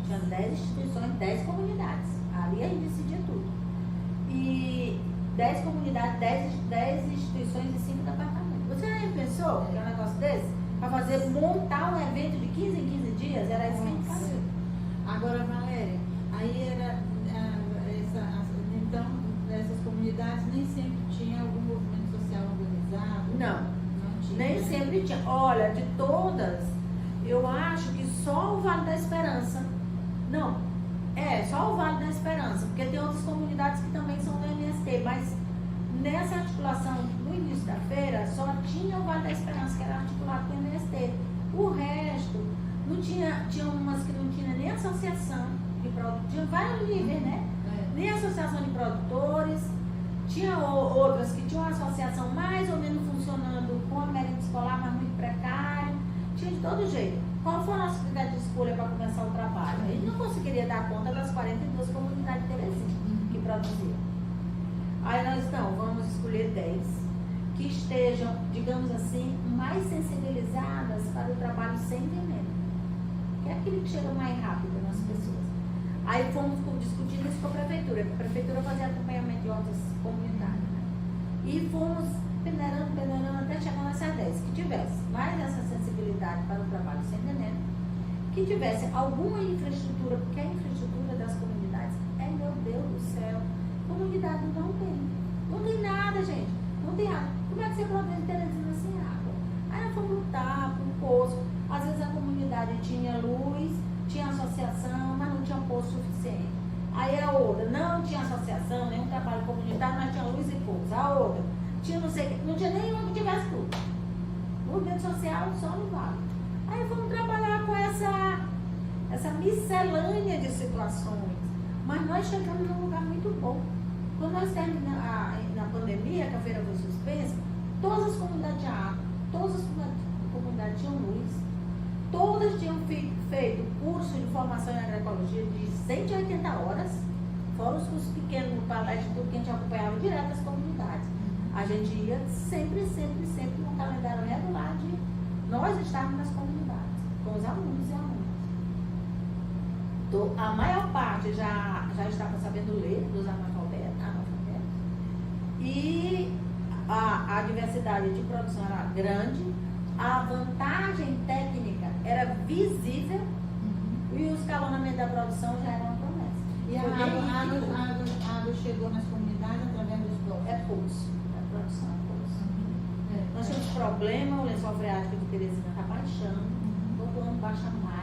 Tinha 10 instituições, 10 comunidades. Ali a gente decidia tudo. E 10 comunidades, 10 instituições e 5 departamentos. Você já pensou que é um negócio desse? Para montar um evento de 15 em 15 dias? Era isso que a gente fazia. Agora, Valéria, aí era então essas comunidades nem sempre tinha algum movimento social organizado? Não. Não tinha. Nem sempre tinha. Olha, de todas, eu acho que só o Vale da Esperança. Não, só o Vale da Esperança, porque tem outras comunidades que também são do MST, mas nessa articulação, no início da feira, só tinha o Vale da Esperança, que era articulado com o MST. O resto, não tinha umas que não tinha nem associação de produtores, tinha vários níveis, né? Nem associação de produtores, tinha outras que tinham uma associação mais ou menos funcionando com a merenda escolar, mas muito precário, tinha de todo jeito. Qual foi a nossa critério de escolha para começar o trabalho? A gente não conseguiria dar conta das 42 comunidades de Teresina que produziam. Aí nós, não, vamos escolher 10 que estejam, digamos assim, mais sensibilizadas para o trabalho sem veneno, que é aquele que chega mais rápido nas pessoas. Aí fomos discutindo isso com a prefeitura, que a prefeitura fazia acompanhamento de outras comunidades, né? E fomos peneirando até chegar nessas 10, que tivesse mais essa sensibilidade para o trabalho sem veneno, que tivesse alguma infraestrutura, porque a infraestrutura das comunidades meu Deus do céu, comunidade não tem nada, gente, não tem água. Como é que você produz em Teresina sem água? Aí nós fomos lutar com um poço, às vezes a comunidade tinha luz, tinha associação, mas não tinha poço suficiente. Aí a outra não tinha associação, nenhum trabalho comunitário, mas tinha luz e poço. A outra tinha não tinha nenhuma que tivesse tudo. Movimento social só no vale. Aí fomos trabalhar com essa miscelânea de situações. Mas nós chegamos num lugar muito bom. Quando nós terminamos na pandemia, que a feira foi suspensa, todas as comunidades tinham água, todas as comunidades tinham luz, todas tinham feito curso de formação em agroecologia de 180 horas, fora os cursos pequenos no palestra, tudo que a gente acompanhava direto das comunidades. A gente ia sempre no calendário regular de nós estarmos nas comunidades, com os alunos e alunas. A maior parte já estava sabendo ler, dos analfabetos. E a diversidade de produção era grande, a vantagem técnica era visível e o escalonamento da produção já era uma promessa. E a água chegou nas comunidades através dos blocos? É pulso, a produção é pulso. Nós temos problema, o lençol freático de Teresina está baixando, todo ano baixa mais.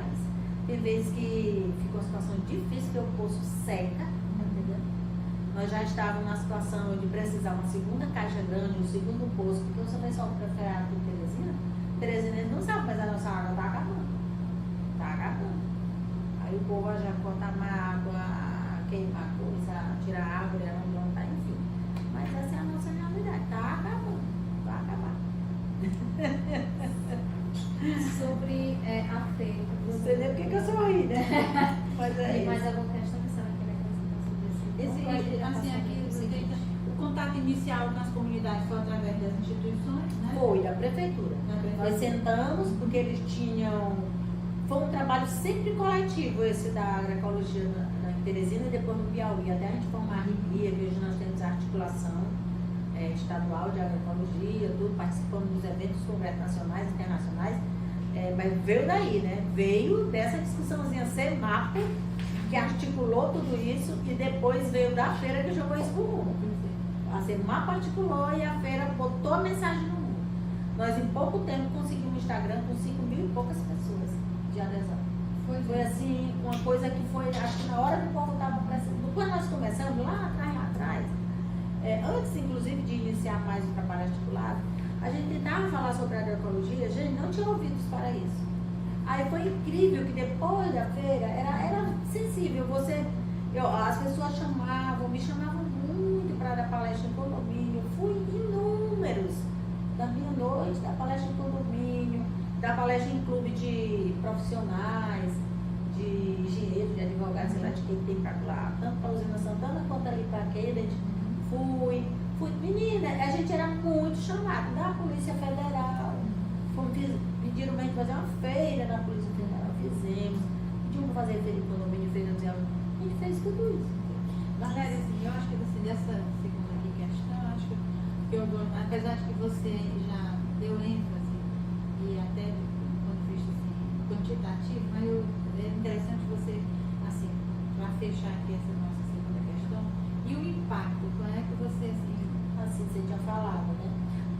Tem vezes que fica uma situação difícil, que o poço seca, tá entendendo? Nós já estávamos na situação de precisar uma segunda caixa grande, um segundo poço, porque o lençol freático de Teresina não sabe, mas a nossa água está acabando. Está acabando. Aí o povo já corta a água, queima a coisa, tira a árvore, ela não está, enfim. Mas essa é a nossa realidade. Está acabando. Vai acabar. Sobre a feira. Não sei nem porque que eu sorri, né? Mas é Tem isso. mais alguma questão que você vai querer acrescentar sobre esse? O contato inicial nas comunidades foi através das instituições, né? Foi, da prefeitura. Da prefeitura. Nós sentamos, porque eles tinham foi um trabalho sempre coletivo, esse da agroecologia em Teresina e depois no Piauí, até a gente formar a RIBIA, que hoje nós temos a articulação estadual de agroecologia, tudo, participamos dos eventos congressos nacionais e internacionais, mas veio daí, né? Veio dessa discussãozinha CEMAP, que articulou tudo isso, e depois veio da feira que jogou isso pro mundo. A CEMAP articulou e a feira botou a mensagem no mundo. Nós, em pouco tempo, conseguimos um Instagram com 5.000 e poucas pessoas de adesão. Foi assim, uma coisa que foi, acho que na hora que o povo estava precisando. Quando nós começamos, lá atrás, antes, inclusive, de iniciar mais o trabalho articulado, a gente tentava falar sobre a agroecologia, a gente não tinha ouvidos para isso. Aí foi incrível que depois da feira, era sensível, as pessoas me chamavam muito para dar palestra em condomínio, fui inúmeros, da meia-noite, da palestra em condomínio, da palestra em clube de profissionais, de engenheiros, de advogados, sei lá de quem tem para lá, tanto para a Usina Santana quanto ali para Kennedy. Fui, menina, a gente era muito chamado da Polícia Federal. Pediram pra gente fazer uma feira na Polícia Federal, fizemos. Pediram pra fazer feira em condomínio, feira no céu. A gente fez tudo isso. Valéria, assim, eu acho que assim, dessa segunda aqui questão, acho que eu vou, apesar de que você já deu ênfase e até do ponto de vista assim, quantitativo, mas é interessante você, assim, para fechar aqui essa nossa segunda questão, e o impacto, como é que você, assim você tinha falado, né?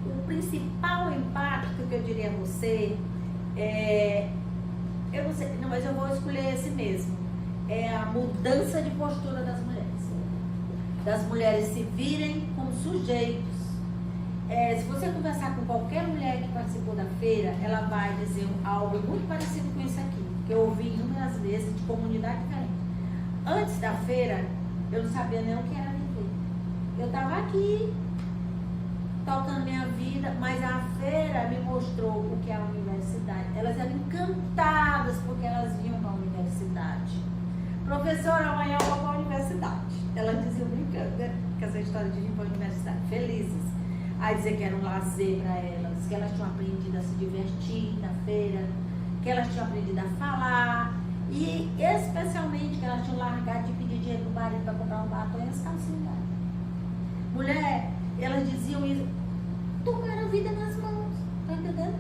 O principal impacto que eu diria a você eu não sei, não, mas eu vou escolher esse mesmo, é a mudança de postura das mulheres se virem como sujeitos. Se você conversar com qualquer mulher que participou da feira, ela vai dizer algo muito parecido com isso aqui, que eu ouvi inúmeras vezes de comunidade diferente. Antes da feira, eu não sabia nem o que era viver. Eu estava aqui, tocando minha vida, mas a feira me mostrou o que é a universidade. Elas eram encantadas porque elas vinham para a universidade. Professora, amanhã eu vou para a universidade. Elas diziam brincando, né? Com essa história de vir para a universidade, felizes. Aí dizer que era um lazer para elas, que elas tinham aprendido a se divertir na feira, que elas tinham aprendido a falar, e especialmente que elas tinham largado de pedir dinheiro do marido para comprar um batom e as calcinhas. Mulher, elas diziam isso, tomaram a vida nas mãos, tá entendendo?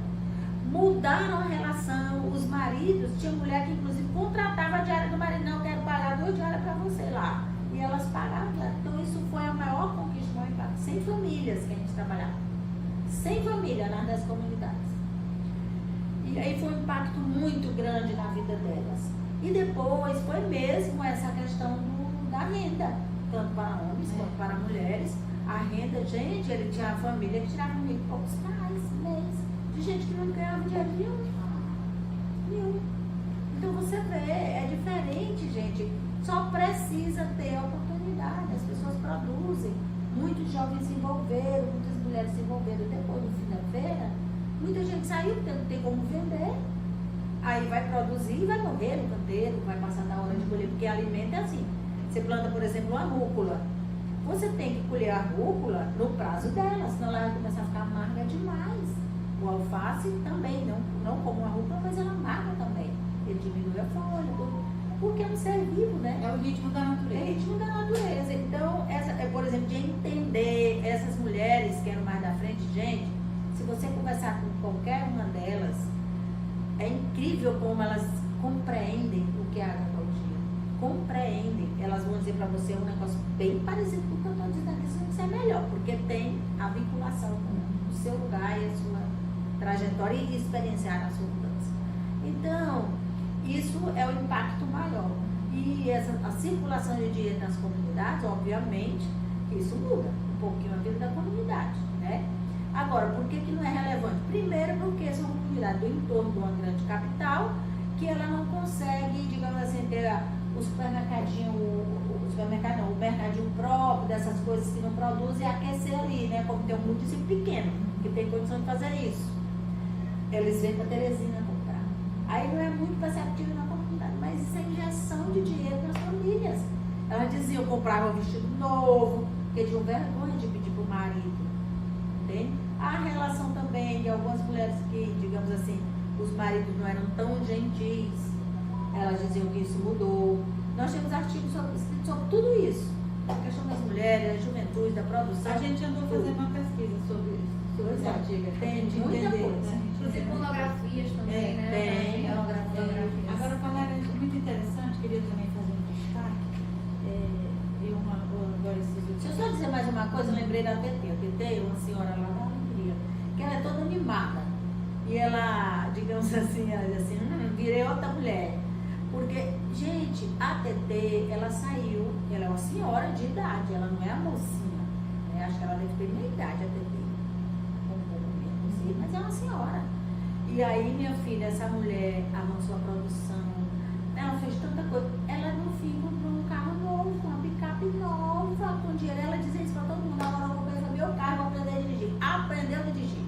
Mudaram a relação, os maridos, tinha mulher que inclusive contratava a diária do marido, não, quero pagar 2 diárias para você lá. E elas pagavam, então isso foi a maior conquista, maior impacto. 100 famílias que a gente trabalhava, 100 famílias nas 10 comunidades. E aí foi um impacto muito grande na vida delas. E depois foi mesmo essa questão da renda, tanto para homens quanto para mulheres. A renda, gente, ele tinha a família que tirava R$1.000 e poucos mês, de gente que não ganhava dinheiro nenhum. Então você vê, é diferente, gente. Só precisa ter a oportunidade. As pessoas produzem. Muitos jovens se envolveram, muitas mulheres se envolveram depois do fim da feira. Muita gente saiu porque não tem como vender. Aí vai produzir e vai morrer no canteiro, vai passar da hora de colher, porque alimento é assim. Você planta, por exemplo, uma rúcula. Você tem que colher a rúcula no prazo dela, senão ela vai começar a ficar amarga demais. O alface também, não como a rúcula, mas ela amarga também. Ele diminui a folha, tudo. Porque é um ser vivo, né? É o ritmo da natureza. É o ritmo da natureza. Então, por exemplo, de entender essas mulheres que eram mais da frente, gente, se você conversar com qualquer uma delas, é incrível como elas compreendem o que é a agroecologia. Compreendem. Elas vão dizer para você um negócio bem parecido com o que eu estou dizendo aqui, se não é melhor, porque tem a vinculação com o seu lugar e a sua trajetória e experienciar a sua mudança. Então, isso é o impacto maior. E a circulação de dinheiro nas comunidades, obviamente, isso muda um pouquinho a vida da comunidade, né? Agora, por que não é relevante? Primeiro, porque são comunidades do entorno de uma grande capital, que ela não consegue, digamos assim, ter o mercadinho próprio, dessas coisas que não produzem, e aquecer ali, né? Como tem um município pequeno, que tem condição de fazer isso. Eles vêm para Teresina comprar. Aí não é muito perceptível na comunidade, mas isso é injeção de dinheiro nas famílias. Elas diziam, compravam um vestido novo, porque tinham vergonha de pedir para o marido. Entende? A relação também de algumas mulheres que, digamos assim, os maridos não eram tão gentis. Elas diziam que isso mudou. Nós temos artigos sobre tudo isso. A questão das mulheres, da juventude, da produção. A gente andou fazendo uma pesquisa sobre esse artigo. Tem de muita coisa. Inclusive pornografias também, né? Tem. Fotografias. Agora, falar muito interessante, queria também fazer um destaque. Agora esses últimos... Deixa eu só dizer mais uma coisa, eu lembrei da TT. A TT é uma senhora lá da Alegria, que ela é toda animada. E ela, digamos assim, ela diz assim, virei outra mulher. Porque, gente, a TT, ela saiu, ela é uma senhora de idade, ela não é a mocinha. Né? Acho que ela deve ter minha idade, a TT. Um pouco menos, não sei, mas é uma senhora. E aí, minha filha, essa mulher avançou a produção, ela fez tanta coisa. Ela, no fim, comprou um carro novo, uma picape nova, com dinheiro. Ela dizia isso pra todo mundo, agora eu vou pegar meu carro, vou aprender a dirigir. Aprendeu a dirigir.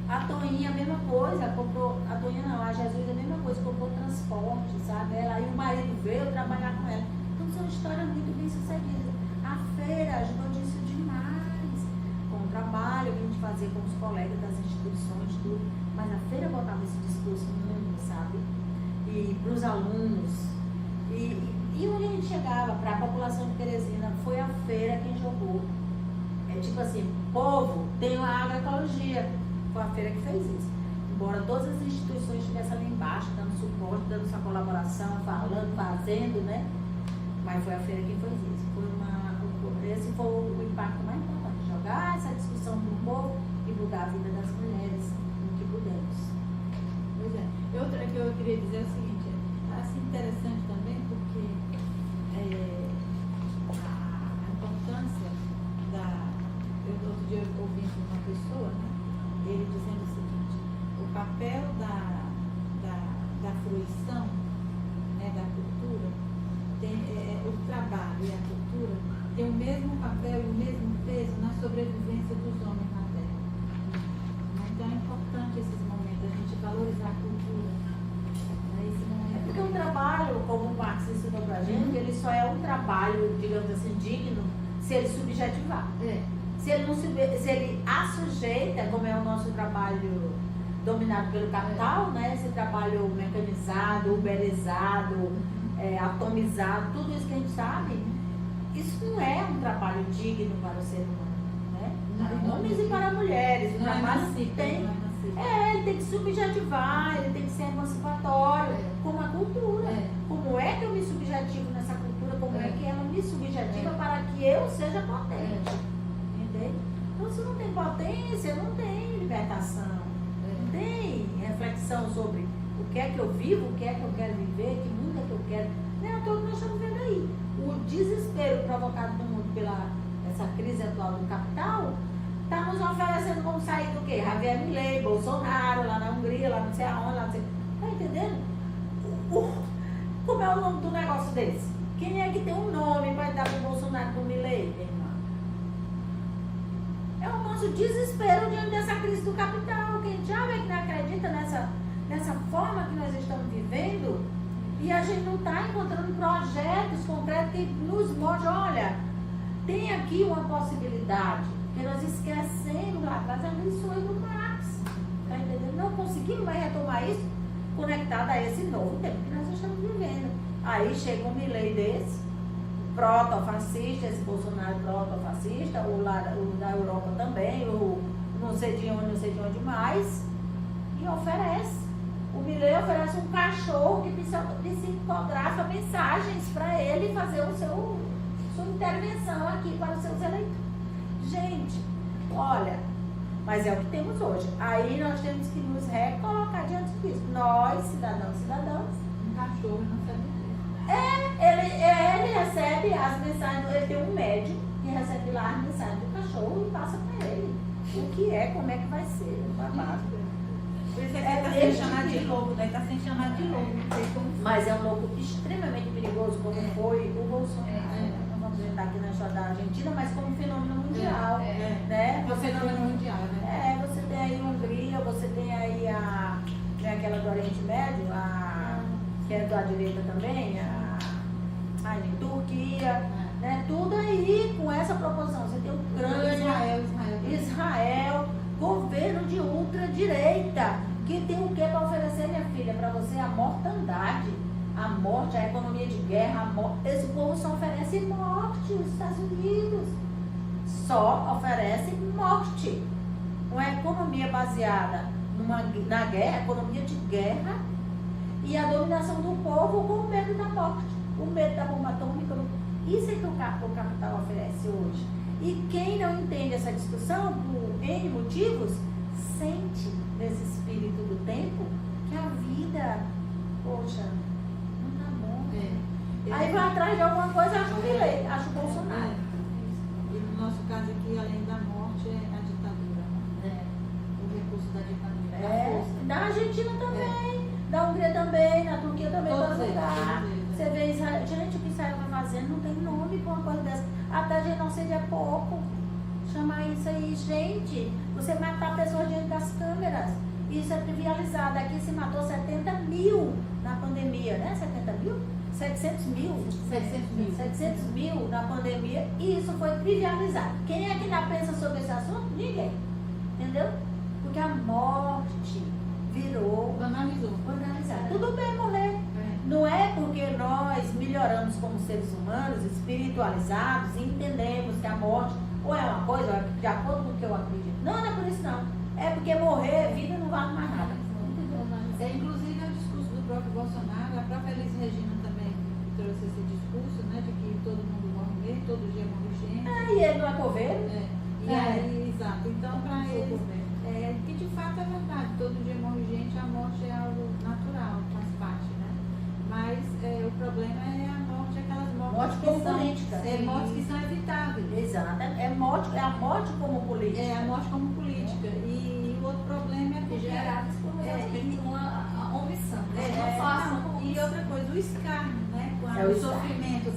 A Toinha, a mesma coisa, comprou, a Toinha não, a Jesus, a mesma coisa, comprou transporte, sabe? Ela, aí o marido veio trabalhar com ela. Então, são histórias muito bem sucedidas. A feira ajudou disso demais, com o trabalho que a gente fazia com os colegas das instituições, tudo. Mas a feira botava esse discurso no mundo, sabe? E para os alunos. E onde a gente chegava, para a população de Teresina, foi a feira quem jogou. É tipo assim, povo, tem a agroecologia. Foi a feira que fez isso. Embora todas as instituições estivessem ali embaixo, dando suporte, dando sua colaboração, falando, fazendo, né? Mas foi a feira que fez isso. Esse foi o impacto mais importante. Jogar essa discussão para o povo e mudar a vida das mulheres no que pudemos. Pois é. Outra que eu queria dizer é o seguinte, assim, interessante também, porque a importância eu outro dia ouvi uma pessoa, né? Ele dizendo o seguinte, o papel da fruição, né, da cultura, o trabalho e a cultura tem o mesmo papel e o mesmo peso na sobrevivência dos homens na Terra. Então é importante esses momentos, a gente valorizar a cultura. Esse momento. Porque um trabalho, como o Marx ensinou pra gente, ele só é um trabalho, digamos assim, digno, se ele subjetivar. Se ele assujeita, como é o nosso trabalho dominado pelo capital, né? Esse trabalho mecanizado, uberizado, atomizado, tudo isso que a gente sabe, isso não é um trabalho digno para o ser humano, né? Para homens e para mulheres. O trabalho tem, ele tem que subjetivar, ele tem que ser emancipatório, como a cultura. Como é que eu me subjetivo nessa cultura, como é que ela me subjetiva para que eu seja potente. Então, se não tem potência, não tem libertação, não tem reflexão sobre o que é que eu vivo, o que é que eu quero viver, que mundo é que eu quero. Não é tudo que nós estamos vendo aí. O desespero provocado no mundo pela essa crise atual do capital está nos oferecendo como sair do quê? Javier Milei, Bolsonaro, lá na Hungria, lá não sei aonde, lá não sei. Está entendendo? Como é o nome do negócio desse? Quem é que tem um nome para dar para o Bolsonaro e para o Milei, minha irmã? É o nosso desespero diante dessa crise do capital. Quem já é que não acredita nessa forma que nós estamos vivendo e a gente não está encontrando projetos concretos que nos mostrem, olha, tem aqui uma possibilidade, que nós esquecemos lá atrás as lições do Marx. Está entendendo? Não conseguimos mais retomar isso conectado a esse novo tempo que nós estamos vivendo. Aí chega um Milei desse, proto-fascista, esse Bolsonaro proto-fascista, o da Europa também, o não sei de onde mais, e oferece. O Milei oferece um cachorro que psicografa mensagens para ele fazer sua intervenção aqui para os seus eleitores. Gente, olha, mas é o que temos hoje. Aí nós temos que nos recolocar diante disso. Nós, cidadãos e cidadãs. Um cachorro não sabe. Ele recebe as mensagens, ele tem um médium que recebe lá as mensagens do cachorro e passa para ele. O que é, como é que vai ser, o babado. Por isso é que está sendo chamado de louco, daí está sendo chamado de louco. Mas é um louco extremamente perigoso, como foi o Bolsonaro. Não vamos entrar aqui na história da Argentina, mas como fenômeno mundial. Né? É um fenômeno mundial, né? Você tem aí a Hungria, você tem aí aquela do Oriente Médio, que é da direita também, a Turquia, né? Tudo aí com essa proposição. Você tem Ucrânia, Israel, governo de ultradireita, Que tem o que para oferecer, minha filha, para você? A mortandade, a morte, a economia de guerra, a morte. Esse povo só oferece morte, os Estados Unidos só oferece morte. Uma economia baseada na guerra, economia de guerra, e a dominação do povo com o medo da morte, o medo da bomba atômica. Isso é que o capital oferece hoje. E quem não entende essa discussão, por N motivos, sente nesse espírito do tempo que a vida, poxa, não tá bom. Aí vai atrás de alguma coisa, acha o Milei, acha o Bolsonaro. E no nosso caso aqui, além da morte, é a ditadura. O recurso da ditadura. Da Argentina também, da Hungria também, na Turquia também, Todos todo eles, lugar. todos eles. Você vê Israel, gente, o que Israel está fazendo não tem nome para uma coisa dessa. Até genocídio é pouco. Chamar isso aí, gente. Você matar pessoas diante das câmeras. Isso é trivializado. Aqui se matou 70 mil na pandemia, né? 70 mil? 700 mil. 700 mil na pandemia. E isso foi trivializado. Quem é que ainda pensa sobre esse assunto? Ninguém. Entendeu? Porque a morte virou banalizada. Tudo bem morrer. Não é porque nós melhoramos como seres humanos, espiritualizados, e entendemos que a morte ou é uma coisa, ou é de acordo com o que eu acredito. Não é por isso não. É porque morrer, vida não vale mais nada. Inclusive é o discurso do próprio Bolsonaro, a própria Elis Regina também trouxe esse discurso, né, de que todo mundo morre mesmo, todo dia morre gente. E ele não é coveiro? E aí, exato. Então, para eles, que de fato é verdade, todo dia morre gente, a morte é algo natural, faz parte, né? Mas o problema é a morte, aquelas mortes como política. Mortes que são evitáveis. Exato. É a morte como política. É a morte como política. E o outro problema é porque geradas por uma omissão. Não façam como e outra coisa, o escárnio, né? O sofrimento.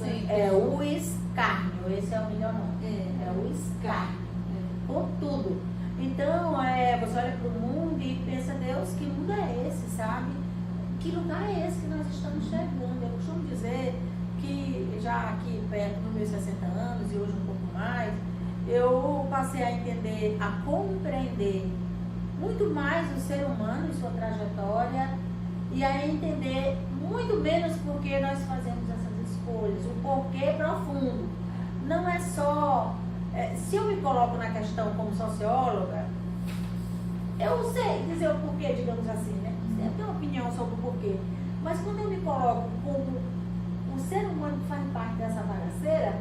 O escárnio, esse é o melhor nome. É o escárnio. Por tudo. Então, você olha para o mundo e pensa, Deus, que mundo é esse, sabe? Que lugar é esse que nós estamos chegando? Eu costumo dizer que já aqui perto dos meus 60 anos e hoje um pouco mais, eu passei a entender, a compreender muito mais o ser humano e sua trajetória e a entender muito menos por que nós fazemos essas escolhas, o porquê profundo. Não é só... se eu me coloco na questão como socióloga, eu sei dizer o porquê, digamos assim, né? Eu tenho opinião sobre o porquê. Mas quando eu me coloco como o ser humano que faz parte dessa bagaceira,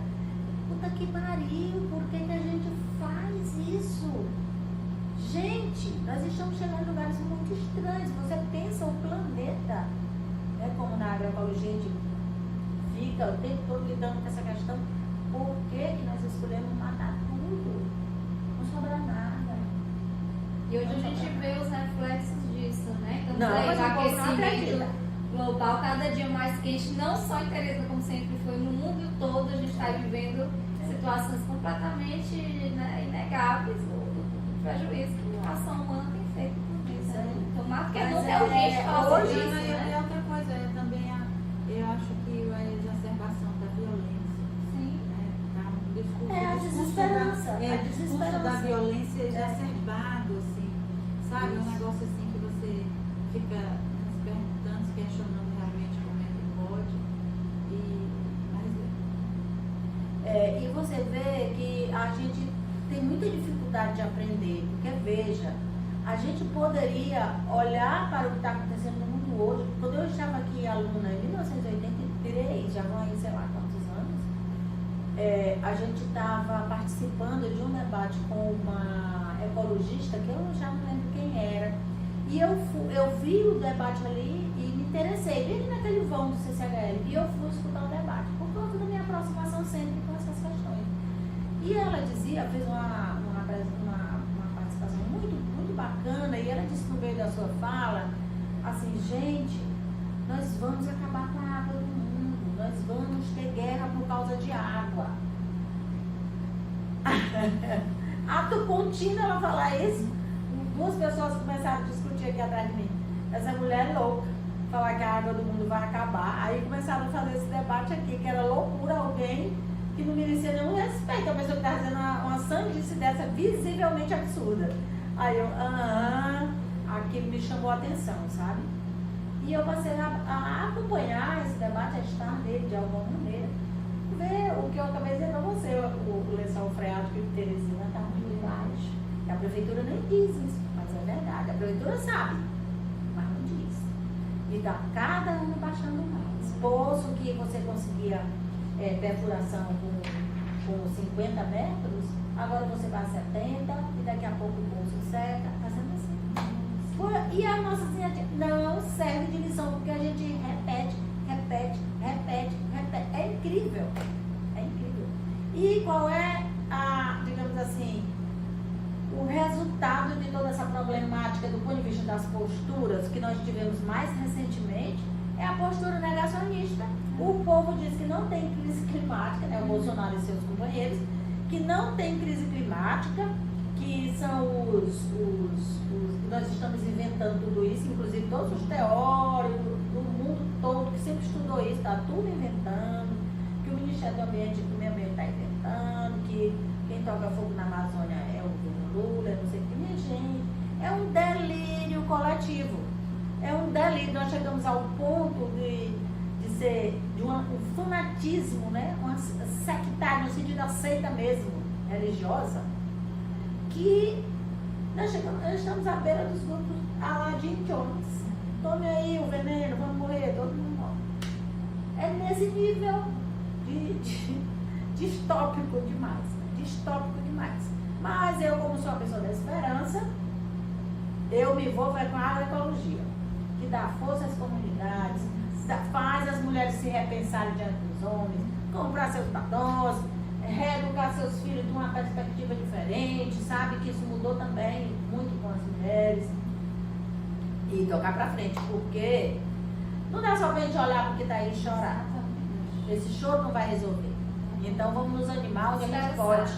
puta que pariu, por que a gente faz isso? Gente, nós estamos chegando em lugares muito estranhos. Você pensa o planeta, né? Como na agroecologia a gente fica o tempo todo lidando com essa questão. Por que nós escolhemos matar tudo? Não sobra nada. E hoje a gente vê os reflexos disso, né? Então, mas o o povo não aquecimento acredita. global cada dia mais quente, não só em Teresina, como sempre foi, no mundo todo a gente está vivendo situações completamente, né, inegáveis do prejuízo que a ação humana tem feito com isso. Tomar porque não é urgente falar hoje, disso, né? E outra coisa, também eu acho que a exacerbação da violência. Sim. A desesperança. O discurso da violência exacerbado, assim, sabe? Um negócio assim que você fica se perguntando, se questionando realmente como é que pode. E você vê que a gente tem muita dificuldade de aprender, porque veja, a gente poderia olhar para o que está acontecendo no mundo hoje. Quando eu estava aqui aluna em 1983, já vão aí sei lá quantos anos, a gente estava participando de um debate com uma ecologista, que eu já não lembro quem era, e eu vi o debate ali e me interessei, bem naquele vão do CCHL, e eu fui escutar o debate, por conta da minha aproximação sempre com essas questões. E ela dizia, fez uma participação muito bacana, e ela disse no meio da sua fala, assim, gente, nós vamos acabar com a água do mundo, nós vamos ter guerra por causa de água. Ato contínuo ela falar isso. Duas pessoas começaram a discutir aqui atrás de mim. Essa mulher é louca, falar que a água do mundo vai acabar. Aí começaram a fazer esse debate aqui, que era loucura, alguém que não merecia nenhum respeito. A pessoa que está fazendo uma sandice dessa visivelmente absurda. Aí eu, aquilo me chamou a atenção, sabe? E eu passei a acompanhar esse debate, a estar nele de alguma maneira, ver o que eu acabei de dizer para você, o lençol freático de Teresina está muito baixo. A prefeitura nem diz isso, mas é verdade. A prefeitura sabe, mas não diz. E está cada ano baixando mais. Poço que você conseguia perfuração com 50 metros, agora você vai a 70 e daqui a pouco o poço seca, está sendo assim. E a nossa não serve de lição, porque a gente repete. É incrível. É incrível. E qual é digamos assim, o resultado de toda essa problemática do ponto de vista das posturas que nós tivemos mais recentemente é a postura negacionista. O povo diz que não tem crise climática, né? O Bolsonaro e seus companheiros, que não tem crise climática, que são nós estamos inventando tudo isso, inclusive todos os teóricos do mundo todo que sempre estudou isso, está tudo inventando, que o Ministério do Ambiente e do Meio Ambiente está inventando, que quem toca fogo na Amazônia é o governo Lula, não sei o que. Minha gente, é um delírio coletivo. É um delírio. Nós chegamos ao ponto de ser de um fanatismo, né? Uma sectária, no sentido da seita mesmo, religiosa, que nós estamos à beira dos grupos à la Jim Jones. Tome aí o veneno, vamos morrer, todo mundo morre. É nesse nível distópico demais. Distópico demais. Mas eu, como sou uma pessoa da esperança, eu me envolvo com a agroecologia, que dá força às comunidades, faz as mulheres se repensarem diante dos homens, comprar seus batons, reeducar seus filhos de uma perspectiva diferente, sabe que isso mudou também muito com as mulheres, e tocar pra frente, porque não dá só pra gente olhar para o que está aí e chorar. Esse choro não vai resolver. Então vamos nos animar onde a gente pode.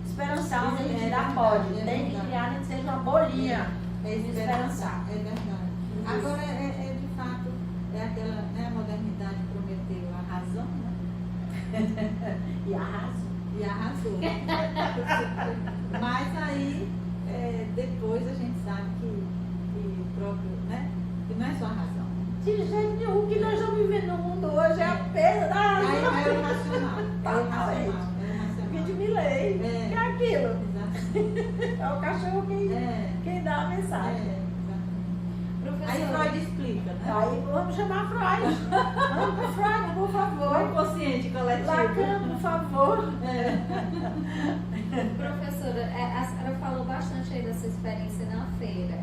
Esperançar onde a gente ainda pode. Tem que criar, nem que seja uma bolinha de esperançar. É verdade. Agora, de fato, aquela, né, a modernidade prometeu a razão, né? E arrasou. Mas aí, depois a gente sabe que próprio, né? Que não é só a razão. De jeito nenhum, o que nós estamos vivendo no mundo hoje é a perda da razão. É o racional. Vídeo Milley. Que é aquilo. Exatamente. É o cachorro quem dá a mensagem. Aí Freud explica, né? Aí vamos chamar Freud. Vamos, Freud, por favor. O consciente coletivo. Lacan, por favor. Professora, a senhora falou bastante aí dessa experiência na feira,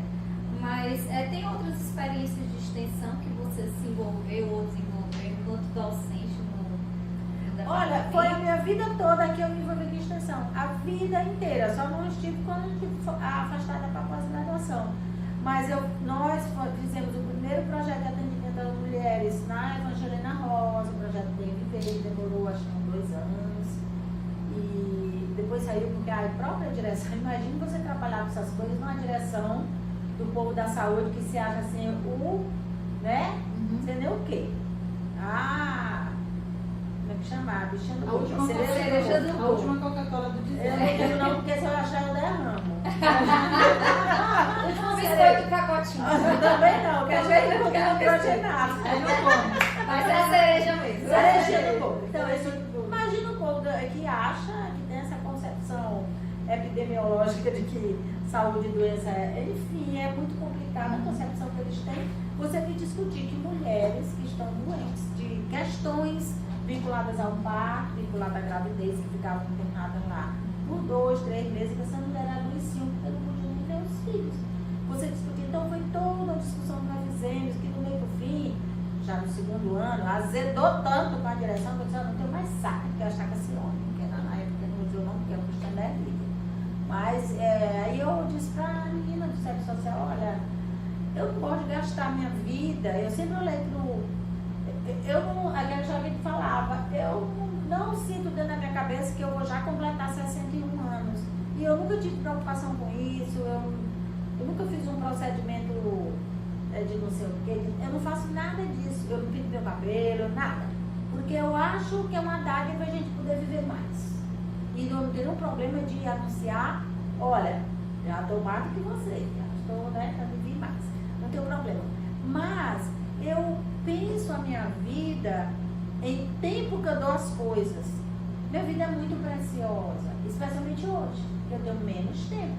mas tem outras experiências de extensão que você se envolveu ou desenvolveu enquanto docente no departamento? Olha, foi a minha vida toda que eu me envolvi com extensão. A vida inteira. Só não estive quando eu estive afastada para a pós-graduação. Mas nós fizemos o primeiro projeto de atendimento às mulheres na Evangelina Rosa, o projeto DMV, demorou acho que 2 anos. E depois saiu porque a própria direção, imagina você trabalhar com essas coisas numa direção do povo da saúde que se acha assim, né? Sei nem o quê. Como é que chama? A bichinha do bolo. Cereja do bolo. A última Coca-Cola do deserto. Eu não quero não, porque se eu achar eu derramo. Biscoito pacotinho. Eu também não, porque a gente não quer hidrogenado. Aí não come. Mas é a cereja mesmo. Cereja do bolo. Então, imagina o povo que acha que tem essa concepção epidemiológica de que saúde e doença enfim, é muito complicada a concepção que eles têm. Você tem que discutir que mulheres que estão doentes de questões vinculadas ao parto, vinculadas à gravidez, que ficavam internadas lá por 2, 3 meses, que essa mulher adoeciam porque não podiam nem ter os filhos. Você discutir, então foi toda a discussão que nós fizemos, que no meio do fim, já no 2º ano, azedou tanto com a direção, que eu disse, eu não tenho mais saco, porque eu achava que esse homem, porque na época não usou o nome, porque é o Cristiano da Vida. Mas aí eu disse para a menina do serviço social, olha, eu não gosto de gastar minha vida, eu sempre olhei aquele jovem que falava, eu não sinto dentro da minha cabeça que eu vou já completar 61 anos. E eu nunca tive preocupação com isso, eu nunca fiz um procedimento de não sei o quê, eu não faço nada disso, eu não pinto meu cabelo, nada. Porque eu acho que é uma dádiva para a gente poder viver mais. E não tem nenhum problema de anunciar, olha, já estou mais do que você, já estou, né, para viver mais. especialmente hoje, que eu tenho menos tempo.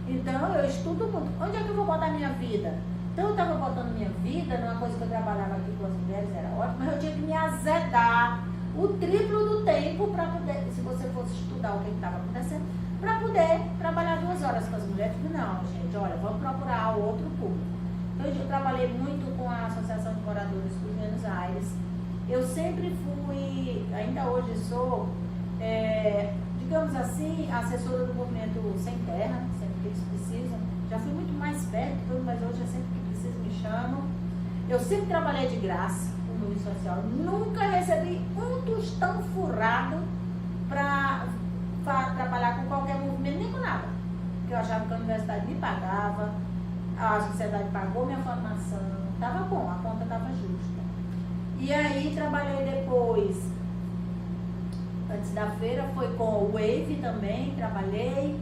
Então, eu estudo muito. Onde é que eu vou botar minha vida? Então, eu estava botando minha vida numa coisa que eu trabalhava aqui com as mulheres, era ótimo, mas eu tinha que me azedar o triplo do tempo para poder, se você fosse estudar o que estava acontecendo, para poder trabalhar 2 horas com as mulheres. Eu falei, não, gente, olha, vamos procurar outro público. Então, eu trabalhei muito com a Associação de Moradores de Buenos Aires. Eu sempre fui, ainda hoje sou, digamos assim, assessora do movimento Sem Terra, sempre que eles precisam. Já fui muito mais perto, mas hoje é sempre que preciso me chamam. Eu sempre trabalhei de graça com o movimento social. Nunca recebi um tostão furado para trabalhar com qualquer movimento, nem com nada. Porque eu achava que a universidade me pagava, a sociedade pagou minha formação, estava bom, a conta estava justa. E aí trabalhei depois, antes da feira, foi com o Wave também, trabalhei,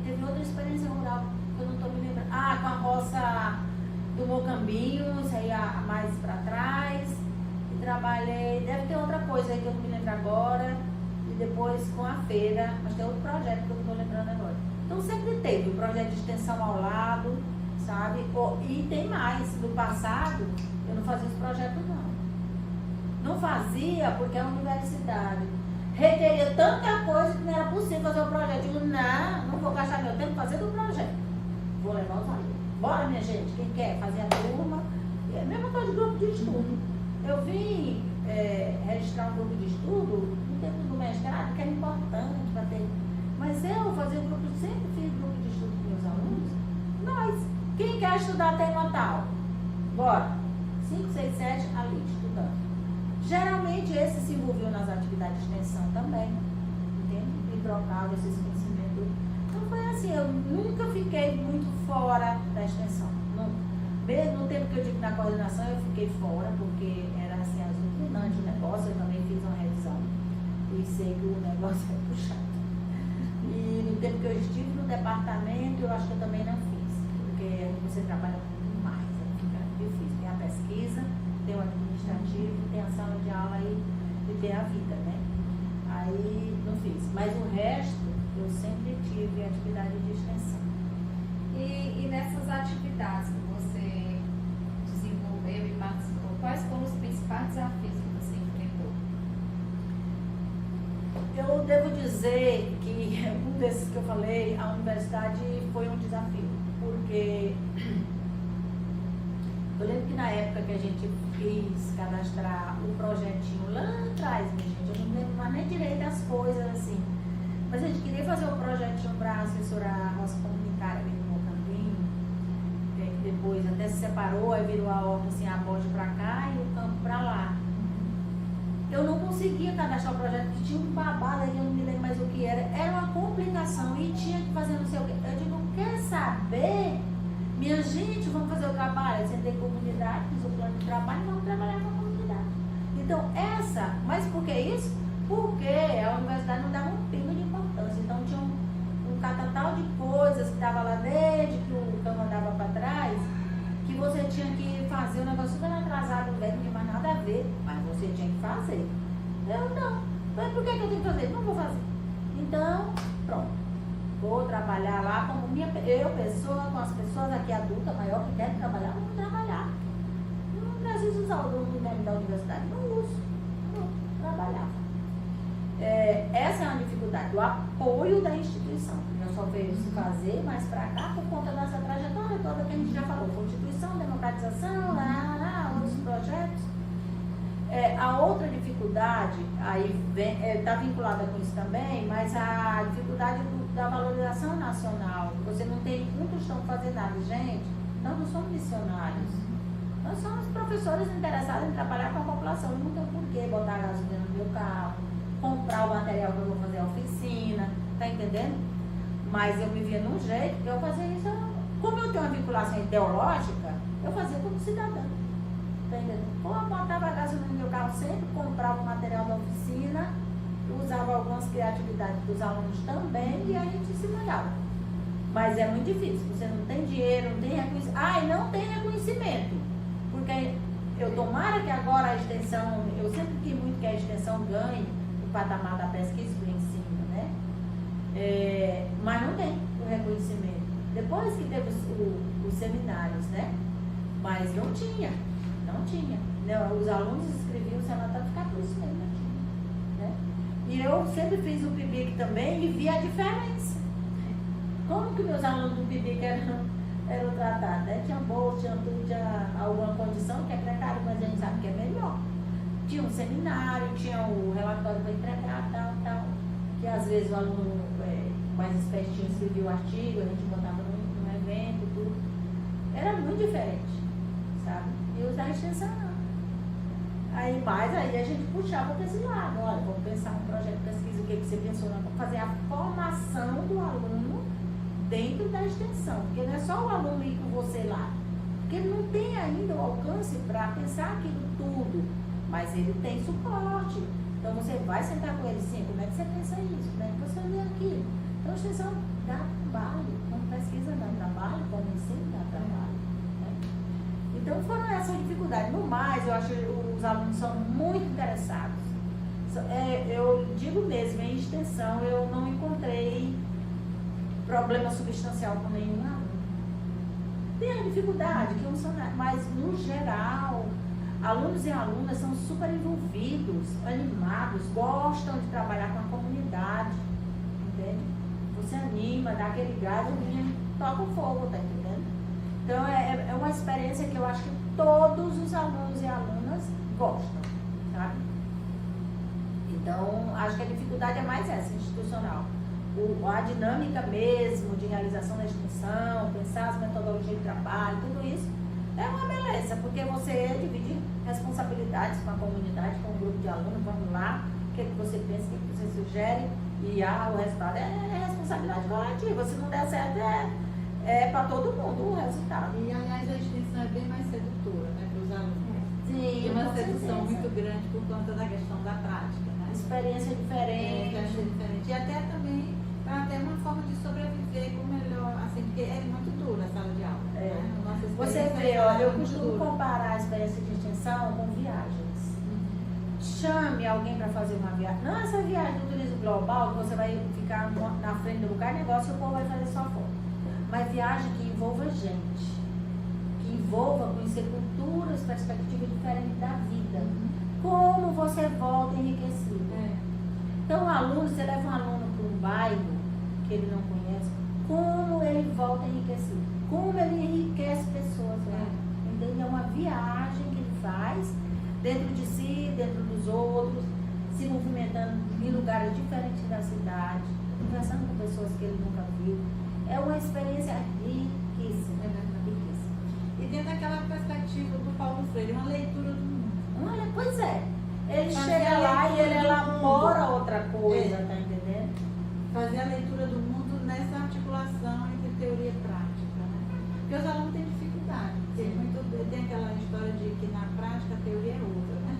teve outra experiência rural, que eu não estou me lembrando, com a roça do Mocambinhos, aí mais para trás, e trabalhei, deve ter outra coisa aí que eu não me lembro agora, e depois com a feira, mas tem outro projeto que eu não estou lembrando agora. Então sempre teve o projeto de extensão ao lado, sabe? E tem mais, no passado eu não fazia esse projeto não. Não fazia porque a universidade requeria tanta coisa que não era possível fazer o projeto. Eu digo, não vou gastar meu tempo fazendo o projeto. Vou levar os alunos. Bora, minha gente, quem quer fazer a turma. É a mesma coisa de grupo de estudo. Eu vim registrar um grupo de estudo no tempo do mestrado, que era importante para ter. Mas eu fazia grupo, sempre fiz grupo de estudo com meus alunos. Nós. Quem quer estudar tema tal? Bora. 5, 6, 7, ali, estudando. Geralmente esse se envolveu nas atividades de extensão também, entende? E trocava esses conhecimentos. Então foi assim, eu nunca fiquei muito fora da extensão. Nunca. Mesmo no tempo que eu digo na coordenação, eu fiquei fora, porque era assim, azucrinante o negócio, eu também fiz uma revisão. E sei que o negócio é puxado. E no tempo que eu estive no departamento, eu acho que eu também não fiz, porque você trabalha muito mais, fica difícil. Tem a pesquisa, tem o administrativo, tem a sala de aula e tem a vida, né? Aí não fiz. Mas o resto, eu sempre tive atividade de extensão. E nessas atividades que você desenvolveu e participou, quais foram os principais desafios que você enfrentou? Eu devo dizer que um desses que eu falei, a universidade foi um desafio, porque eu lembro que na época que a gente quis cadastrar o projetinho lá atrás, minha gente, eu não lembro mais nem direito das coisas assim, mas a gente queria fazer o projetinho para assessorar a nossa comunitária aqui no Mocambinho, que depois até se separou, aí virou a horta assim, a borda para cá e o campo para lá. Eu não conseguia cadastrar o projeto, porque tinha um babado aí, eu não me lembro mais o que era uma complicação e tinha que fazer não sei o que. Eu digo, quer saber? Minha gente, vamos fazer o trabalho. Eu sentei com a comunidade, fiz o plano de trabalho e vamos trabalhar com a comunidade. Então, mas por que isso? Porque a universidade não dava um pingo de importância. Então, tinha um catatal de coisas que estava lá desde que o cão andava para trás, que você tinha que fazer um negócio super atrasado, não tinha mais nada a ver, mas você tinha que fazer. Eu não. Mas por que eu tenho que fazer? Não vou fazer. Então, pronto. Vou trabalhar lá como pessoa, com as pessoas aqui adultas, maior, que querem trabalhar, vamos trabalhar. Não preciso usar o nome da universidade, não uso. Não, trabalhar. Essa é uma dificuldade, o apoio da instituição. Eu só vejo se fazer mais para cá por conta dessa trajetória toda que a gente já falou. Constituição, democratização, outros projetos. A outra dificuldade, aí está vinculada com isso também, mas a dificuldade da valorização nacional. Você não tem muitos estão fazendo nada. Gente, nós não somos missionários. Nós somos professores interessados em trabalhar com a população. Eu não tenho por que botar gasolina no meu carro, comprar o material que eu vou fazer a oficina, tá entendendo? Mas eu me via num jeito que eu fazia isso, como eu tenho uma vinculação ideológica, eu fazia como cidadã. Tá entendendo? Ou eu botava a gasolina no meu carro sempre, comprava o material da oficina, usava algumas criatividades dos alunos também e a gente se mandava. Mas é muito difícil, você não tem dinheiro, não tem reconhecimento. E não tem reconhecimento. Porque eu tomara que agora a extensão, eu sempre quis muito que a extensão ganhe o patamar da pesquisa, Mas não tem o reconhecimento. Depois que teve os seminários, né? Mas não tinha. Os alunos escreviam sem nota ficar por isso mesmo, né? E eu sempre fiz o PIBIC também e vi a diferença. Como que meus alunos do PIBIC eram tratados, né? Tinha bolsa, tinha tudo, tinha alguma condição que é precária, mas a gente sabe que é melhor. Tinha um seminário, tinha o relatório para entregar, tal, que às vezes o aluno mais espertinho escrevia o artigo, a gente botava num evento, tudo. Era muito diferente, sabe? E os da extensão não. Aí a gente puxava para esse lado, olha, vamos pensar um projeto de pesquisa, o que você pensou, vamos fazer a formação do aluno dentro da extensão, porque não é só o aluno ir com você lá, porque ele não tem ainda o alcance para pensar aquilo tudo, mas ele tem suporte. Então você vai sentar com ele, sim, como é que você pensa isso, como é que você vê aquilo. Então a extensão dá trabalho, como pesquisa dá trabalho, como ensino dá trabalho. Né? Então foram essas dificuldades. No mais, eu acho que os alunos são muito interessados. Eu digo mesmo, em extensão eu não encontrei problema substancial com nenhum aluno. Tem a dificuldade, que uns são, mas no geral, alunos e alunas são super envolvidos, animados, gostam de trabalhar com a comunidade, entende? Você anima, dá aquele gás, o menino toca o fogo, tá entendendo? Então é uma experiência que eu acho que todos os alunos e alunas gostam, sabe? Então, acho que a dificuldade é mais essa, institucional. A dinâmica mesmo de realização da extensão, pensar as metodologias de trabalho, tudo isso é uma beleza, porque você divide responsabilidades com a comunidade, com o grupo de alunos, vamos lá, o que você pensa, o que você sugere, e o resultado é responsabilidade coletiva. Se não der certo, é para todo mundo o resultado. E aliás, a extensão é bem mais sedutora, né, para os alunos. Sim, tem uma sedução muito grande por conta da questão da prática, né? Experiência diferente. Eu achei diferente. E até também para ter uma forma de sobreviver com melhor, assim, porque é muito dura a sala de aula. É. Né? Você vê, olha, eu costumo comparar a experiência de extensão com viagens. Chame alguém para fazer uma viagem. Não essa viagem do turismo global, que você vai ficar na frente do lugar, negócio, o povo vai fazer só foto. Mas viagem que envolva gente, que envolva conhecer culturas, perspectivas diferentes da vida. Como você volta enriquecido. Então, o aluno, você leva um aluno para um bairro que ele não conhece, como ele volta enriquecido, como ele enriquece pessoas lá. Entende? É uma viagem que ele faz dentro de si, dentro dos outros, se movimentando em lugares diferentes da cidade, conversando com pessoas que ele nunca viu. É uma experiência riquíssima. E dentro daquela perspectiva do Paulo Freire, uma leitura do mundo. Pois é. Ele chega lá e ele elabora outra coisa, tá entendendo? Fazer a leitura do mundo nessa articulação entre teoria e prática, né? Porque os alunos têm dificuldade. Tem aquela história de que na prática a teoria é outra, né?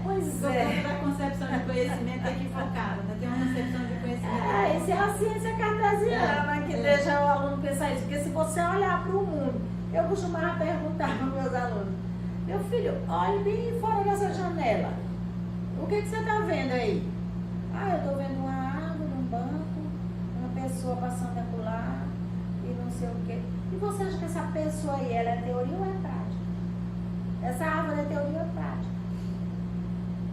Pois é. A concepção de conhecimento é equivocada, né? Tem uma concepção de conhecimento. Isso é a ciência cartesiana que deixa o aluno pensar isso. Porque se você olhar para o mundo, eu costumava perguntar para os meus alunos, meu filho, olhe bem fora dessa janela. O que você está vendo aí? Eu estou vendo uma árvore, um banco, uma pessoa passando por lá e não sei o quê. E você acha que essa pessoa aí, ela é teoria ou é prática? Essa árvore é teoria ou é prática?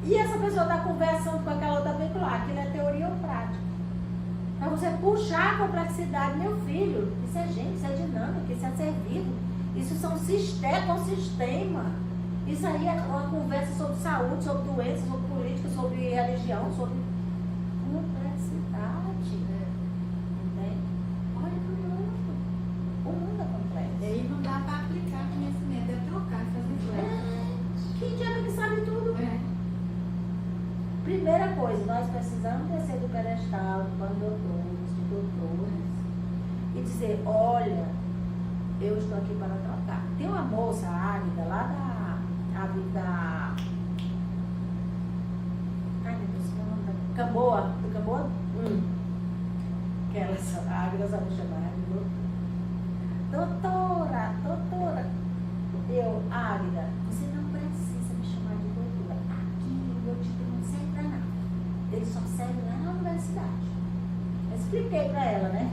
E essa pessoa está conversando com aquela outra veicular, aquilo é teoria ou prática? Para você puxar a complexidade, meu filho, isso é gente, isso é dinâmica, isso é ser vivo. Isso são sistema. Isso aí é uma conversa sobre saúde, sobre doença, sobre política, sobre religião, sobre complexidade. Entende? Olha para o mundo. O mundo é complexo. E aí não dá para aplicar conhecimento, é trocar, fazer flash. Que idiota que sabe tudo? Primeira coisa, nós precisamos descer do pedestal, de doutores, de doutores, e dizer, olha, eu estou aqui para trocar. Tem uma moça árida lá da ai meu Deus, não lembro. Camboa, do Camboa? Que ela águida sabe chamar de doutora. Eu, Águida, você não precisa me chamar de doutora. Aqui o meu título não serve para nada. Ele só serve lá na universidade. Eu expliquei para ela, né?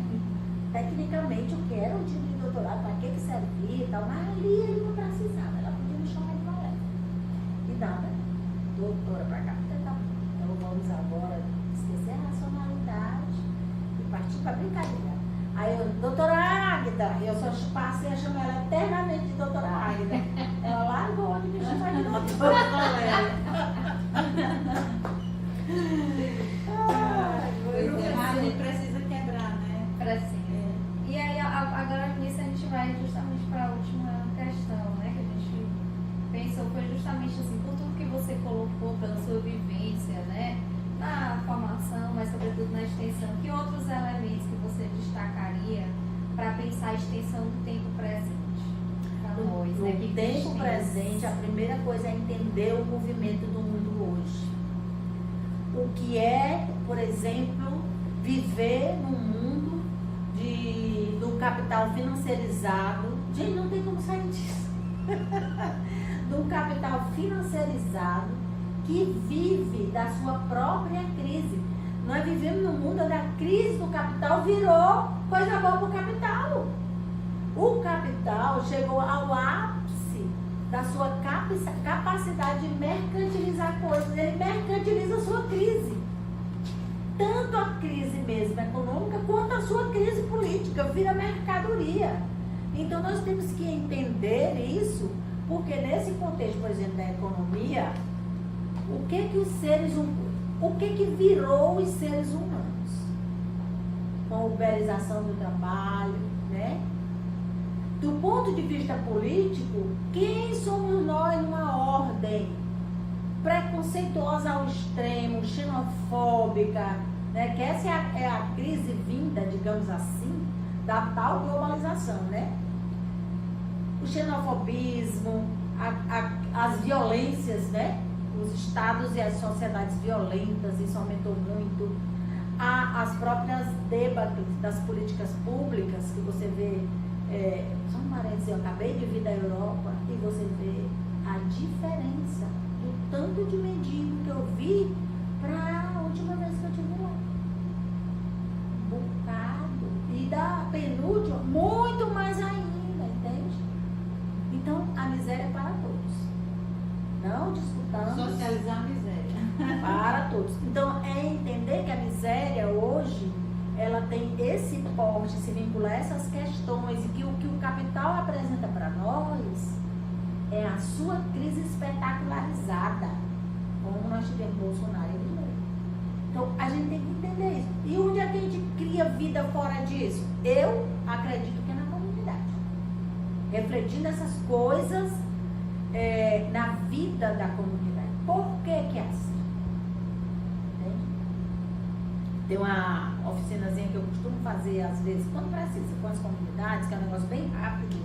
Tecnicamente, o que era o título de doutorado, para que servia e tal, mas ali ele não precisava, ela podia me chamar de colega. E nada, doutora para cá, então vamos agora esquecer a racionalidade e partir para brincadeira. Aí eu, doutora Águida, eu só passei a chamar ela eternamente de doutora Águida. Ela largou de me chamar de doutora Valéria. Mas ele precisa quebrar, né? Precisa. E aí, agora nisso a gente vai justamente para a última questão, né? Que a gente pensou, foi justamente assim, por tudo que você colocou pela sua vivência, né? Na formação, mas sobretudo na extensão, que outros elementos que você destacaria para pensar a extensão do tempo presente? No tempo presente, a primeira coisa é entender o movimento do mundo hoje. O que é, por exemplo, viver num mundo do capital financiarizado. Gente, não tem como sair disso. Do capital financiarizado que vive da sua própria crise. Nós vivemos num mundo onde a crise do capital virou coisa boa para o capital. O capital chegou ao ápice da sua capacidade de mercantilizar coisas. Ele mercantiliza a sua crise. Tanto a crise mesmo econômica, quanto a sua crise política. Vira mercadoria. Então nós temos que entender isso, porque nesse contexto, por exemplo, da economia, o que virou os seres humanos? Com a uberização do trabalho, né? Do ponto de vista político, quem somos nós numa ordem preconceituosa ao extremo, xenofóbica, né? Que essa é a crise vinda, digamos assim, da tal globalização, né? O xenofobismo, as violências, né? Os estados e as sociedades violentas, isso aumentou muito. As próprias debates das políticas públicas, que você vê, só um parênteses, eu acabei de vir da Europa e você vê a diferença do tanto de mendigo que eu vi para a última vez que eu estive lá. Um bocado. E da penúltima, muito mais ainda, entende? Então, a miséria é para todos. Não disputando. Socializar a miséria. Para todos. Então, é entender que a miséria hoje, ela tem esse porte, se vincular a essas questões, e que o capital apresenta para nós é a sua crise espetacularizada, como nós tivemos Bolsonaro e Lula. Então, a gente tem que entender isso. E onde é que a gente cria vida fora disso? Eu acredito que é na comunidade. Refletindo essas coisas na vida da comunidade. Por que é assim? Entende? Tem uma oficinazinha que eu costumo fazer às vezes, quando precisa, com as comunidades, que é um negócio bem rápido.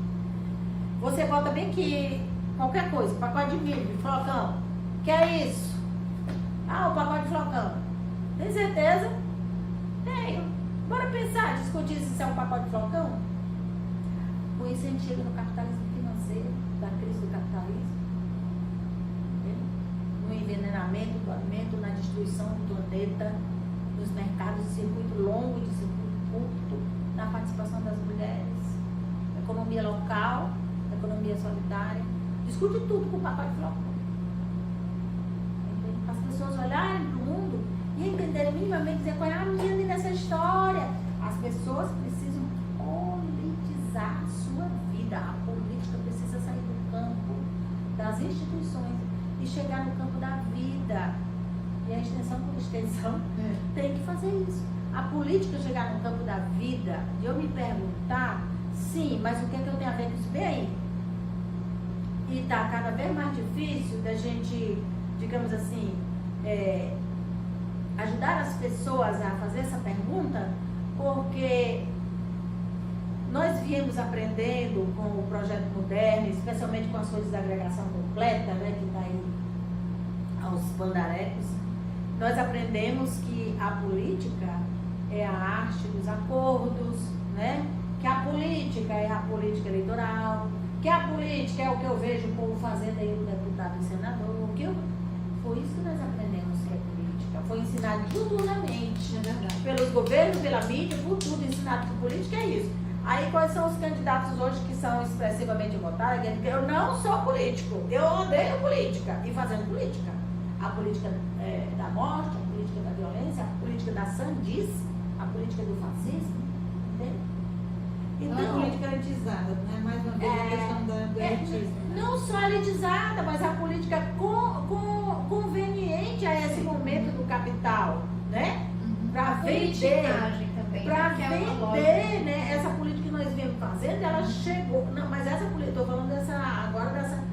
Você bota bem que qualquer coisa, pacote de milho, de flocão. Que é isso? Ah, o pacote de flocão. Tem certeza? Tenho. Bora pensar, discutir se isso é um pacote de flocão? Com isso a gente chega no capitalismo financeiro, da crise do capitalismo, no envenenamento do alimento, na destruição do planeta, nos mercados de circuito longo e de circuito curto, na participação das mulheres, na economia local, na economia solidária. Discute tudo com o papai de flocão. As pessoas olharem para o mundo e entenderem minimamente, dizer qual é a minha ali nessa história. As pessoas precisam politizar a sua vida. A política precisa sair do campo das instituições e chegar no campo da vida. E a extensão por extensão tem que fazer isso. A política chegar no campo da vida, de eu me perguntar, sim, mas o que é que eu tenho a ver com isso? Bem aí. E está cada vez mais difícil da gente, digamos assim, ajudar as pessoas a fazer essa pergunta, porque nós viemos aprendendo com o projeto moderno, especialmente com as coisas da agregação completa, né, que está aí aos pandarecos. Nós aprendemos que a política é a arte dos acordos, né? Que a política é a política eleitoral, que a política é o que eu vejo o povo fazendo aí, o deputado e o senador. Foi isso que nós aprendemos que é política. política. Foi ensinado diuturnamente. É verdade. Pelos governos, pela mídia, por tudo ensinado por política, é isso. Aí quais são os candidatos hoje que são expressivamente votados? Eu não sou político, eu odeio política. E fazendo política. A política da morte, a política da violência, a política da sandice, a política do fascismo. Entende? Então, é política elitizada, né? Mais uma vez a questão do elitismo. Né? Não só elitizada, mas a política conveniente a esse momento do capital, né? Para vender, para vender, né? Essa política que nós viemos fazendo, ela chegou. Não, mas essa política, estou falando dessa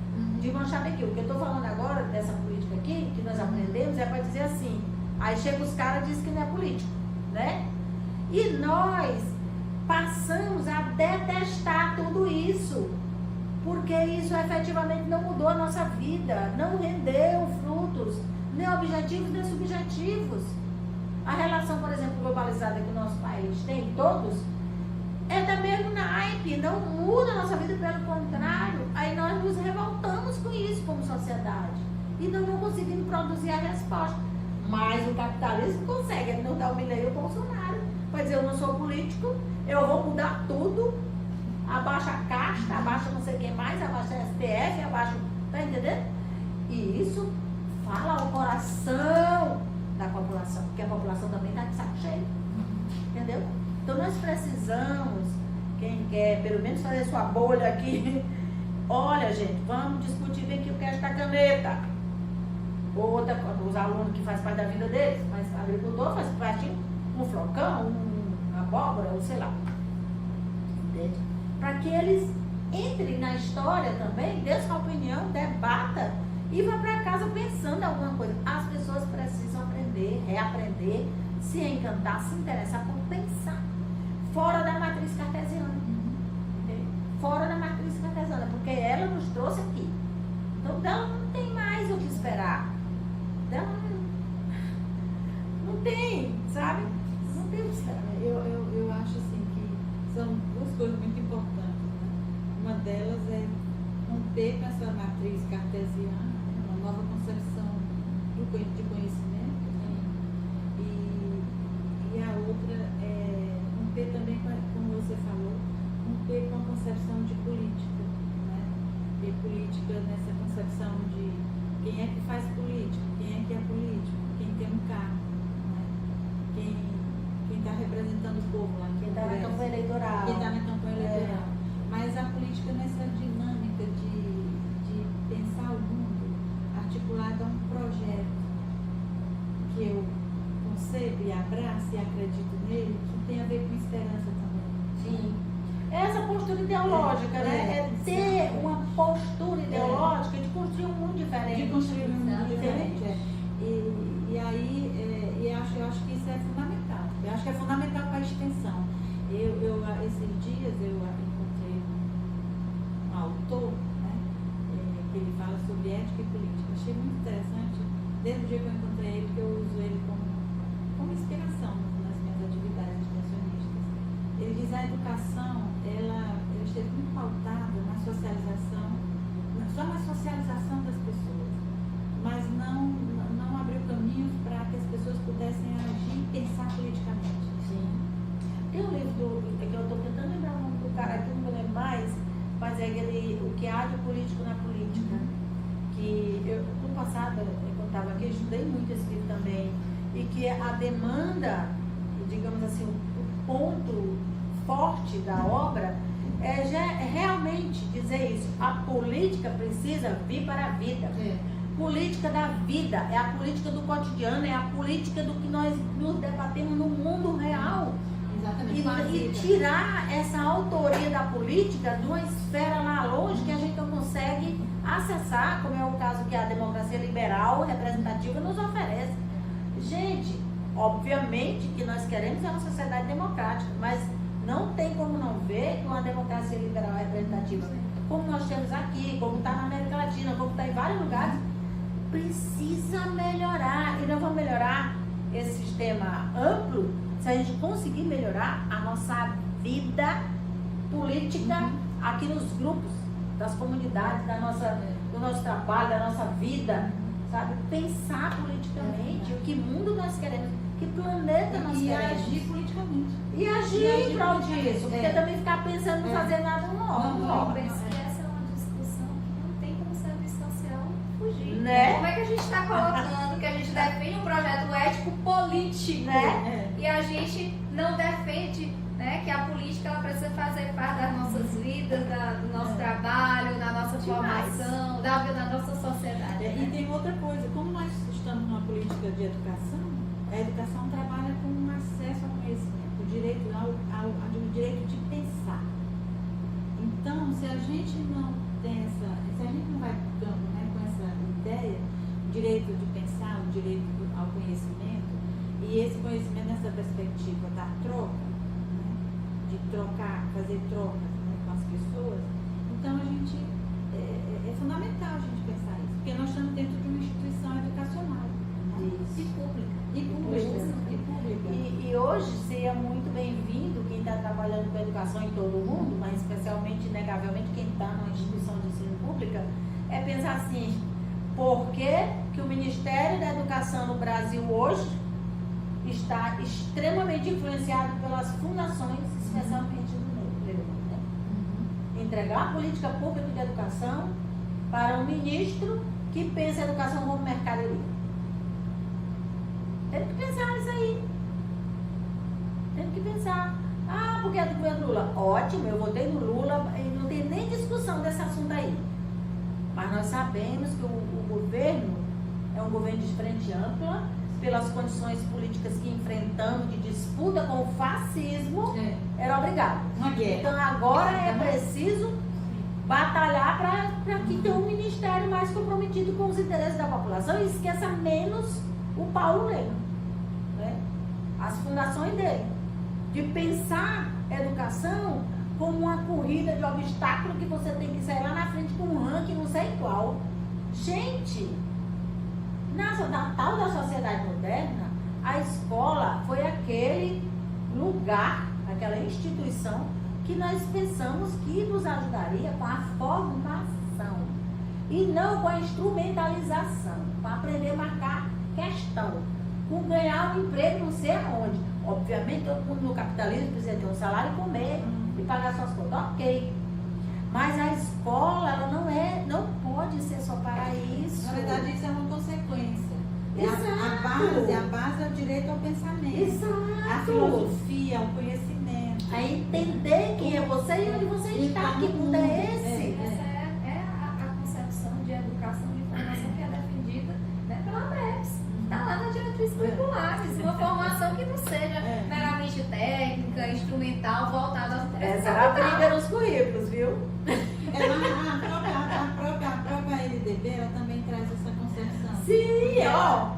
de manchar aqui. O que eu estou falando agora dessa política aqui, que nós aprendemos, é para dizer assim. Aí chega os caras e dizem que não é político, né? E nós passamos a detestar tudo isso, porque isso efetivamente não mudou a nossa vida, não rendeu frutos, nem objetivos, nem subjetivos. A relação, por exemplo, globalizada que o nosso país tem, todos, é da mesma naipe, não muda a nossa vida, pelo contrário. Aí nós nos revoltamos com isso como sociedade e nós não conseguimos produzir a resposta. Mas o capitalismo consegue, ele não dá o Milei e o Bolsonaro. Vai dizer, eu não sou político, eu vou mudar tudo, abaixa a casta, abaixa não sei quem mais, abaixa a STF, abaixa, tá entendendo? E isso fala ao coração da população, porque a população também está de saco cheio, entendeu? Então nós precisamos, quem quer pelo menos fazer sua bolha aqui, olha gente, vamos discutir bem aqui o que é esta caneta. Outra, os alunos que fazem parte da vida deles, mas agricultor faz parte um flocão, uma abóbora, ou sei lá. Entende? Para que eles entrem na história também, dê sua opinião, debata e vá para casa pensando em alguma coisa. As pessoas precisam aprender, reaprender, se encantar, se interessar por pensar fora da matriz cartesiana. Fora da matriz cartesiana, porque ela nos trouxe aqui. Então dela não tem mais o que esperar. Dela não tem, sabe? Não tem o que esperar. Eu acho assim que são duas coisas muito importantes. Né? Uma delas é romper com essa matriz cartesiana, né? Uma nova concepção de conhecimento, né? E a outra é romper também, como você falou, romper com a concepção de política, né? E política nessa concepção de quem é que faz política, quem é que é político, quem tem um cargo, né? Quem está representando o povo lá. Quem está na campanha eleitoral. Quem está na campanha eleitoral. Mas a política nessa dinâmica de pensar o mundo articulado a um projeto que eu concebo e abraço e acredito nele, que tem a ver com esperança também. Sim. Essa postura ideológica, né? É ter uma postura ideológica de construir um mundo diferente. De construir um mundo diferente. E aí, eu acho que isso é fundamental. Eu acho que é fundamental para a extensão. Esses dias eu encontrei um autor, né? Que ele fala sobre ética e política. Achei muito interessante, desde o dia que eu encontrei ele, que eu uso ele como inspiração nas minhas atividades extensionistas. Ele diz a educação, ela esteve muito pautada na socialização, só na socialização das pessoas, mas não abriu caminhos para que as pessoas pudessem agir e pensar politicamente. Sim. Tem um livro que eu estou tentando lembrar o nome do cara aqui, não me lembro mais, mas é aquele O que há de político na política. Que eu, no passado, quando estava aqui, eu estudei muito esse livro também. E que a demanda, digamos assim, o ponto forte da obra é realmente dizer isso. A política precisa vir para a vida. Política da vida, é a política do cotidiano, é a política do que nós nos debatemos no mundo real. Exatamente. E tirar essa autoria da política de uma esfera lá longe que a gente não consegue acessar, como é o caso que a democracia liberal representativa nos oferece. Gente, obviamente que nós queremos uma sociedade democrática, mas não tem como não ver que uma democracia liberal representativa, como nós temos aqui, como está na América Latina, como está em vários lugares, precisa melhorar. E nós vamos melhorar esse sistema amplo se a gente conseguir melhorar a nossa vida política aqui nos grupos, das comunidades, do nosso trabalho, da nossa vida, sabe? Pensar politicamente o que mundo nós queremos, que planeta nós E queremos. agir politicamente. E agir em prol disso, porque também ficar pensando em fazer nada não Eu rola. penso que essa é uma discussão que não tem como o serviço social fugir. Né? Como é que a gente está colocando que a gente defende um projeto ético político, Né? e a gente não defende, né, que a política ela precisa fazer parte das nossas vidas, do nosso trabalho, da nossa Demais. formação, da nossa sociedade. E Né? tem outra coisa, como nós estamos numa política de educação, a educação trabalha com um acesso ao conhecimento, o direito, o direito de pensar. Então, se a gente não tem se a gente não vai ficando, né, com essa ideia, o direito de pensar, o direito ao conhecimento, e esse conhecimento nessa perspectiva da troca, né, de trocar, fazer trocas, né, com as pessoas, então a gente é fundamental a gente pensar isso, porque nós estamos dentro de uma instituição educacional. Né? E pública. E pública. E hoje seria muito bem-vindo quem está trabalhando com educação em todo o mundo, mas especialmente, inegavelmente, quem está numa instituição de ensino pública, é pensar assim, por que o Ministério da Educação no Brasil hoje está extremamente influenciado pelas fundações, especialmente do núcleo, né? Entregar a política pública de educação para um ministro que pensa a educação como mercadoria. Tem que pensar nisso aí. Tem que pensar. Ah, porque é do governo Lula. Ótimo, eu votei no Lula e não tem nem discussão desse assunto aí. Mas nós sabemos que o governo é um governo de frente ampla, pelas condições políticas que enfrentamos de disputa com o fascismo, era obrigado. Uma guerra. Então agora é preciso batalhar para que tenha um ministério mais comprometido com os interesses da população e esqueça menos o Paulo Lema, né? As fundações dele, de pensar a educação como uma corrida de obstáculo que você tem que sair lá na frente com um ranking não sei qual. Gente, na tal da sociedade moderna, a escola foi aquele lugar, aquela instituição que nós pensamos que nos ajudaria com a formação e não com a instrumentalização, para aprender a marcar questão, com ganhar um emprego não sei aonde. Obviamente todo mundo no capitalismo precisa ter um salário e comer e pagar suas contas, ok. Mas a escola, ela não pode ser só para isso. Na verdade, isso é uma consequência. Exato. A base é o direito ao pensamento. Exato. A filosofia, o conhecimento. A entender quem é você e onde você está, que mundo é esse. Essa é a concepção de educação de formação que é defendida, né, pela ABEPS. Está lá na diretriz curriculares, uma formação que não seja meramente técnica, instrumental, voltada aos interesses. Essa era a briga nos currículos, viu? A própria LDB, ela também traz essa concepção. Sim, ó.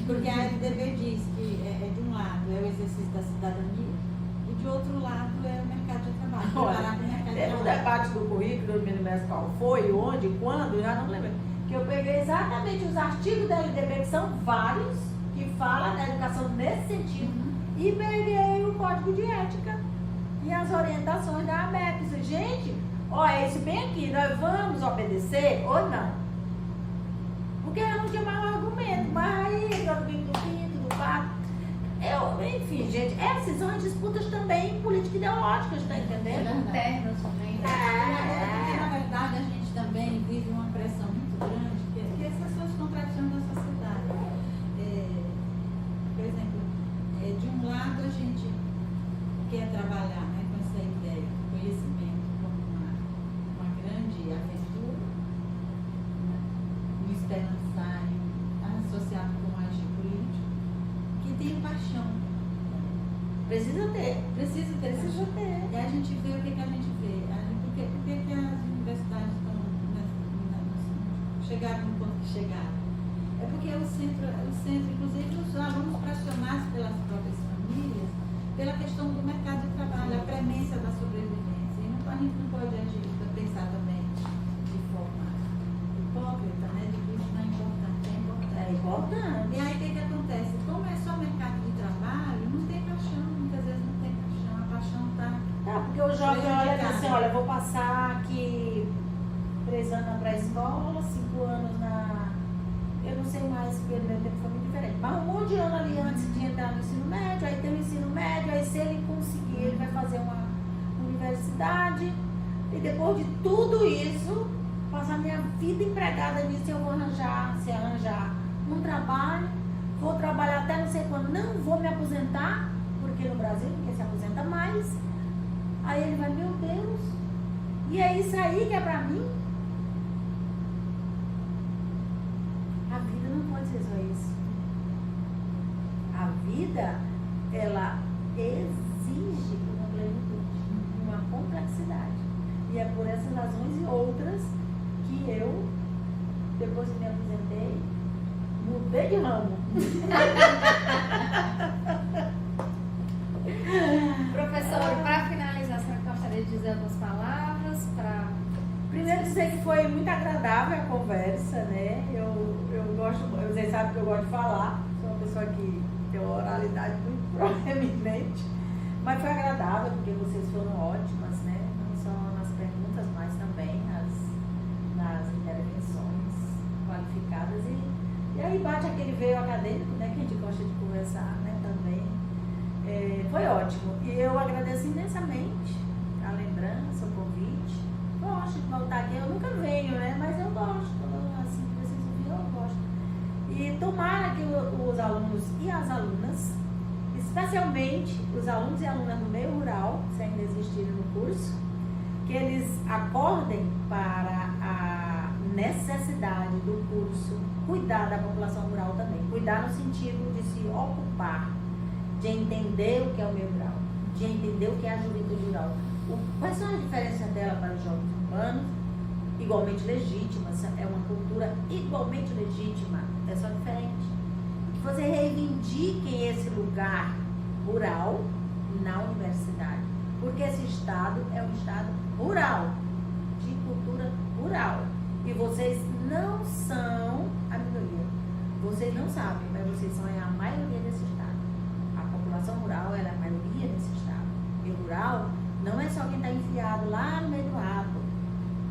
Porque a LDB diz que de um lado é o exercício da cidadania e de outro lado é o mercado de trabalho. Trabalhar com o mercado de Teve um trabalho. debate do currículo, não me lembro qual foi, onde, quando, já não lembro. Que eu peguei exatamente os artigos da LDB, que são vários, que falam da educação nesse sentido, e peguei o código de ética e as orientações da ABEPS. Gente, ó, é isso bem aqui, nós vamos obedecer ou não? Porque eu não tinha mais um argumento, mas aí, do quinto, do quarto. Enfim, gente, essas são as disputas também político-ideológicas, tá entendendo? Internos também. Porque, na verdade, a gente também vive uma pressão muito grande, que essas são as contradições da sociedade. Por exemplo, de um lado a gente quer trabalhar, né, com essa ideia do conhecimento como uma grande aventura, né, um esperançário associado com um agir político, que tem paixão. Precisa ter. Precisa ter. E a gente vê o que a gente vê. Por que as universidades chegaram no ponto que chegaram? É porque o centro, inclusive os alunos pressionados pelas próprias famílias, pela questão do mercado de trabalho, a premência da sobrevivência. E a gente não pode agir, pensar também de forma hipócrita, né? De que isso não é importante. É importante. E aí o que acontece? Como é só mercado de trabalho, não tem paixão, muitas vezes não tem paixão. A paixão está. Tá, porque o jovem olha e diz assim, olha, eu vou passar aqui 3 anos na pré-escola, 5 anos eu não sei mais, porque no meu tempo foi muito diferente. Mas um monte de ano ali antes de entrar no ensino médio, aí tem o ensino médio, aí se ele conseguir, ele vai fazer uma universidade. E depois de tudo isso, passar minha vida empregada nisso, eu vou se arranjar um trabalho, vou trabalhar até não sei quando, não vou me aposentar, porque no Brasil ninguém se aposenta mais. Aí ele vai, meu Deus, e é isso aí que é pra mim? A vida não pode ser só isso. A vida, ela exige uma plenitude, uma complexidade. E é por essas razões e outras que eu, depois que me aposentei, mudei de ramo. Professor, para finalizar, você gostaria de dizer algumas palavras? Primeiro dizer que foi muito agradável a conversa, né? Eu gosto, vocês sabem que eu gosto de falar, sou uma pessoa que tem uma oralidade muito proeminente, mas foi agradável porque vocês foram ótimas, né? Não só nas perguntas, mas também nas intervenções qualificadas. E aí bate aquele veio acadêmico, né? Que a gente gosta de conversar, né? Também. Foi ótimo. E eu agradeço imensamente a lembrança, o convite. Gosto de voltar aqui. Eu nunca venho, né? Mas eu gosto. Assim que vocês ouviram, eu gosto. E tomara que os alunos e as alunas, especialmente os alunos e alunas do meio rural, se ainda existirem no curso, que eles acordem para a necessidade do curso cuidar da população rural também. Cuidar no sentido de se ocupar, de entender o que é o meio rural, de entender o que é a juventude rural. Quais são as diferenças dela para os jovens urbanos? Igualmente legítimas, é uma cultura igualmente legítima, é só diferente. Que você reivindiquem esse lugar rural na universidade, porque esse estado é um estado rural, de cultura rural. E vocês não são a minoria. Vocês não sabem, mas vocês são a maioria desse estado. A população rural é a maioria desse estado. E rural não é só quem está enfiado lá no meio do mato.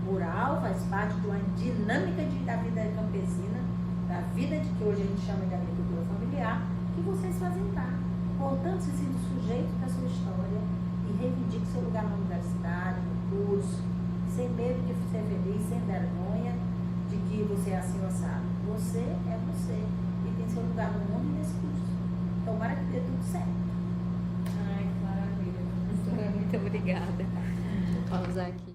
Rural faz parte de uma dinâmica da vida campesina, da vida de que hoje a gente chama de agricultura familiar, que vocês fazem parte. Portanto, se sinta sujeito da sua história e reivindique seu lugar na universidade, no curso, sem medo de ser feliz, sem vergonha de que você é assim ou assado. Você é você e tem seu lugar no mundo e nesse curso. Tomara que dê tudo certo. Ai, que maravilha, professora. Muito obrigada. Vamos aqui.